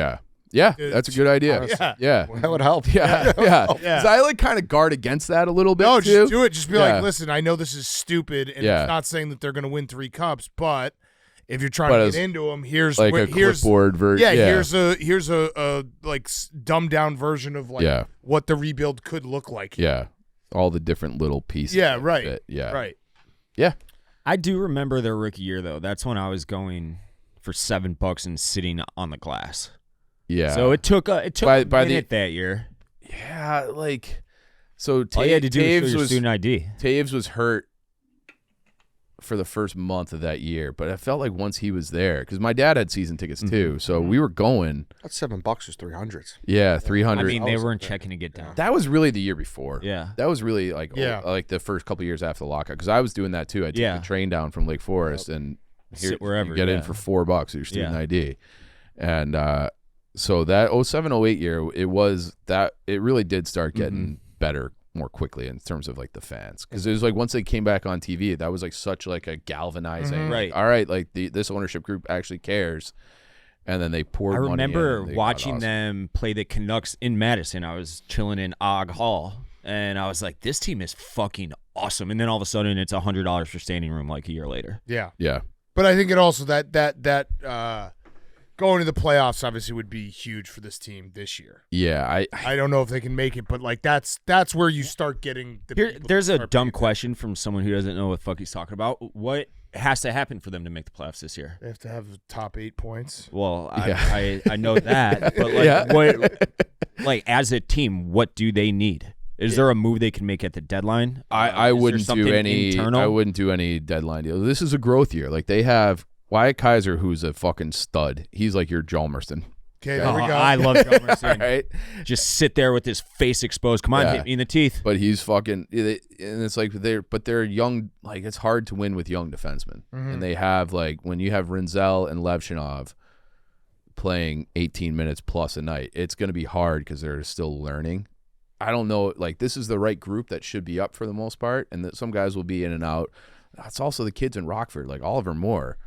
C: Yeah, that's a good idea. Yeah.
B: Well, that would help.
C: Yeah. Because I like kind of guard against that a little bit.
A: No,
C: too.
A: just do it. Just be like, listen, I know this is stupid, and it's not saying that they're going to win 3 cups, but if you're trying to get into them, here's
C: like a clipboard version.
A: Here's a like dumbed down version of like what the rebuild could look like.
C: Yeah, all the different little pieces.
A: Yeah, right.
C: Right.
D: I do remember their rookie year though. That's when I was going for $7 and sitting on the glass.
C: Yeah.
D: So it took a minute that year.
C: Yeah, like so.
D: All you had to do was show your student ID.
C: Taves was hurt for the first month of that year, but I felt like once he was there, because my dad had season tickets too, so we were going.
B: That $7 was 300s.
C: Yeah, 300.
D: I mean, they weren't checking to get down.
C: That was really the year before.
D: Yeah,
C: that was really like like the first couple years after the lockout, because I was doing that too. I took the train down from Lake Forest and
D: sit wherever,
C: you get in for $4 your student ID, and so that 07-08 year, it really did start getting better more quickly in terms of like the fans, because it was like once they came back on TV, that was like such like a galvanizing
D: right.
C: All right, like this ownership group actually cares, and then they poured.
D: I remember
C: money in,
D: watching them play the Canucks in Madison. I was chilling in Ogg Hall, and I was like, this team is fucking awesome. And then all of a sudden, it's $100 for standing room like a year later.
A: Yeah.
C: But
A: I think it also that going to the playoffs obviously would be huge for this team this year.
C: Yeah,
A: I don't know if they can make it, but like that's where you start getting the.
D: There's a dumb question from someone who doesn't know what the fuck he's talking about. What has to happen for them to make the playoffs this year?
A: They have to have top 8 points.
D: Well, I know that, but like what, like as a team, what do they need? Is there a move they can make at the deadline?
C: I wouldn't do any.
D: Internal?
C: I wouldn't do any deadline deal. This is a growth year. Like they have Wyatt Kaiser, who's a fucking stud. He's like your Jalmerston.
A: Okay, there we go.
D: I love Jalmerston.
C: Right?
D: Just sit there with his face exposed. Come on, hit me in the teeth.
C: But he's fucking, and it's like they're young. Like it's hard to win with young defensemen, and they have like when you have Rinzel and Levshinov playing 18 minutes plus a night, it's going to be hard because they're still learning. I don't know. Like this is the right group that should be up for the most part, and that some guys will be in and out. That's also the kids in Rockford, like Oliver Moore.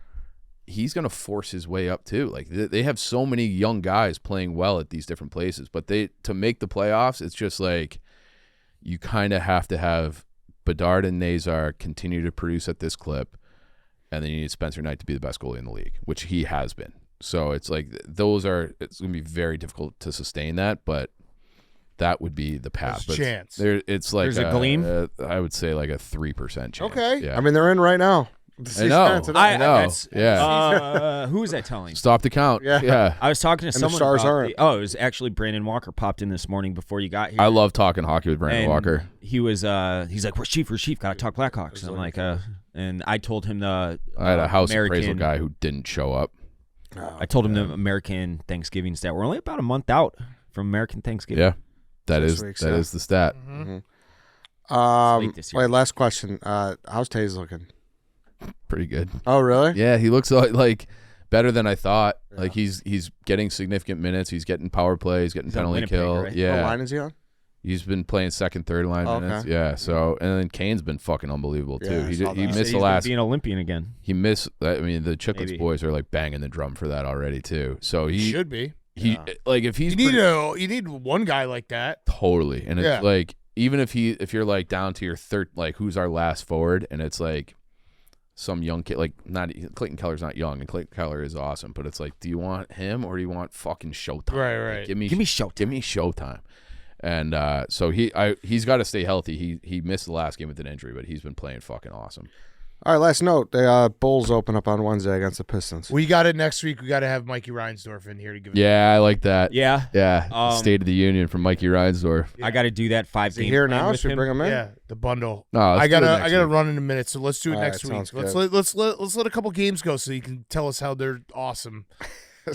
C: He's going to force his way up too. Like they have so many young guys playing well at these different places, but to make the playoffs, it's just like you kind of have to have Bedard and Nazar continue to produce at this clip, and then you need Spencer Knight to be the best goalie in the league, which he has been. So it's like it's going to be very difficult to sustain that, but that would be the path.
A: There's a chance.
C: It's like
D: There's a gleam?
C: I would say like a 3% chance.
A: Okay.
C: Yeah.
B: I mean, they're in right now.
C: I know. I know.
D: That's,
C: Yeah.
D: Who was that telling?
C: Stop the count.
B: Yeah.
C: Yeah.
D: I was talking to
B: And the
D: someone
B: Stars
D: about
B: aren't.
D: it was actually Brandon Walker popped in this morning before you got here.
C: I love talking hockey with Brandon
D: And
C: Walker.
D: He was he's like, Where's Chief? Gotta talk Blackhawks. And I'm like, and I told him the
C: I had a house
D: American,
C: appraisal guy who didn't show up.
D: I told him the American Thanksgiving stat. We're only about a month out from American Thanksgiving.
C: Yeah. That
B: 6
C: is
B: weeks,
C: that
B: yeah.
C: is the stat.
D: late this year.
B: Wait, last question. How's Taze looking?
C: Pretty good.
B: Oh, really?
C: Yeah, he looks like better than I thought. Yeah. Like he's getting significant minutes. He's getting power play. He's getting penalty kill.
D: Right?
C: Yeah.
B: What line is he on?
C: He's been playing second, third line minutes. Yeah. So and then Kane's been fucking unbelievable too.
B: Yeah,
C: he missed
D: He's
C: the last.
D: Be an Olympian again.
C: He missed. I mean, the Chicklets
D: Maybe.
C: boys are like banging the drum for that already too. So he
A: should be.
C: He like if he's
A: you need one guy like that.
C: Totally, and it's like even if you're like down to your third, like who's our last forward, and it's like some young kid, like not Clayton Keller's not young, and Clayton Keller is awesome, but it's like, do you want him or do you want fucking Showtime?
A: Right.
C: Like, give me
D: Showtime.
C: Give me Showtime. And so he's got to stay healthy. He missed the last game with an injury, but he's been playing fucking awesome.
B: All right, last note. The Bulls open up on Wednesday against the Pistons.
A: We got it next week. We got to have Mikey Reinsdorf in here to give it.
C: Yeah, I like that.
D: Yeah.
C: State of the Union from Mikey Reinsdorf.
D: I got to do that 5 game.
B: Here now?
D: with
B: Should we
D: him.
B: bring him in?
A: Yeah, the bundle.
C: No,
A: I gotta
C: week.
A: run in a minute, so let's do it
B: All
A: next
B: right,
A: week.
B: sounds
A: Let's let a couple games go so you can tell us how they're awesome.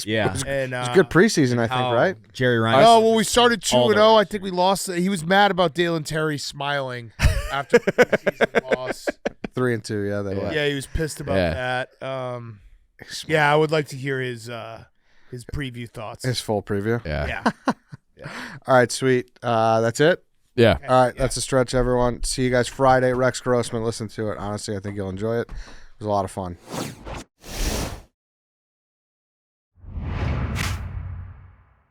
D: Yeah.
A: And
B: It's good preseason, I think, right?
D: Jerry Ryan.
A: Oh, well, we started
D: all
A: 2-0. I think we lost. He was mad about Dalen Terry smiling after the preseason loss.
B: 3-2, yeah, they were.
A: Yeah, he was pissed about that. Yeah, I would like to hear his preview thoughts.
B: His full preview.
A: Yeah.
B: All right, sweet. That's it.
C: Yeah.
B: All right, that's a stretch, everyone. See you guys Friday. Rex Grossman, listen to it. Honestly, I think you'll enjoy it. It was a lot of fun.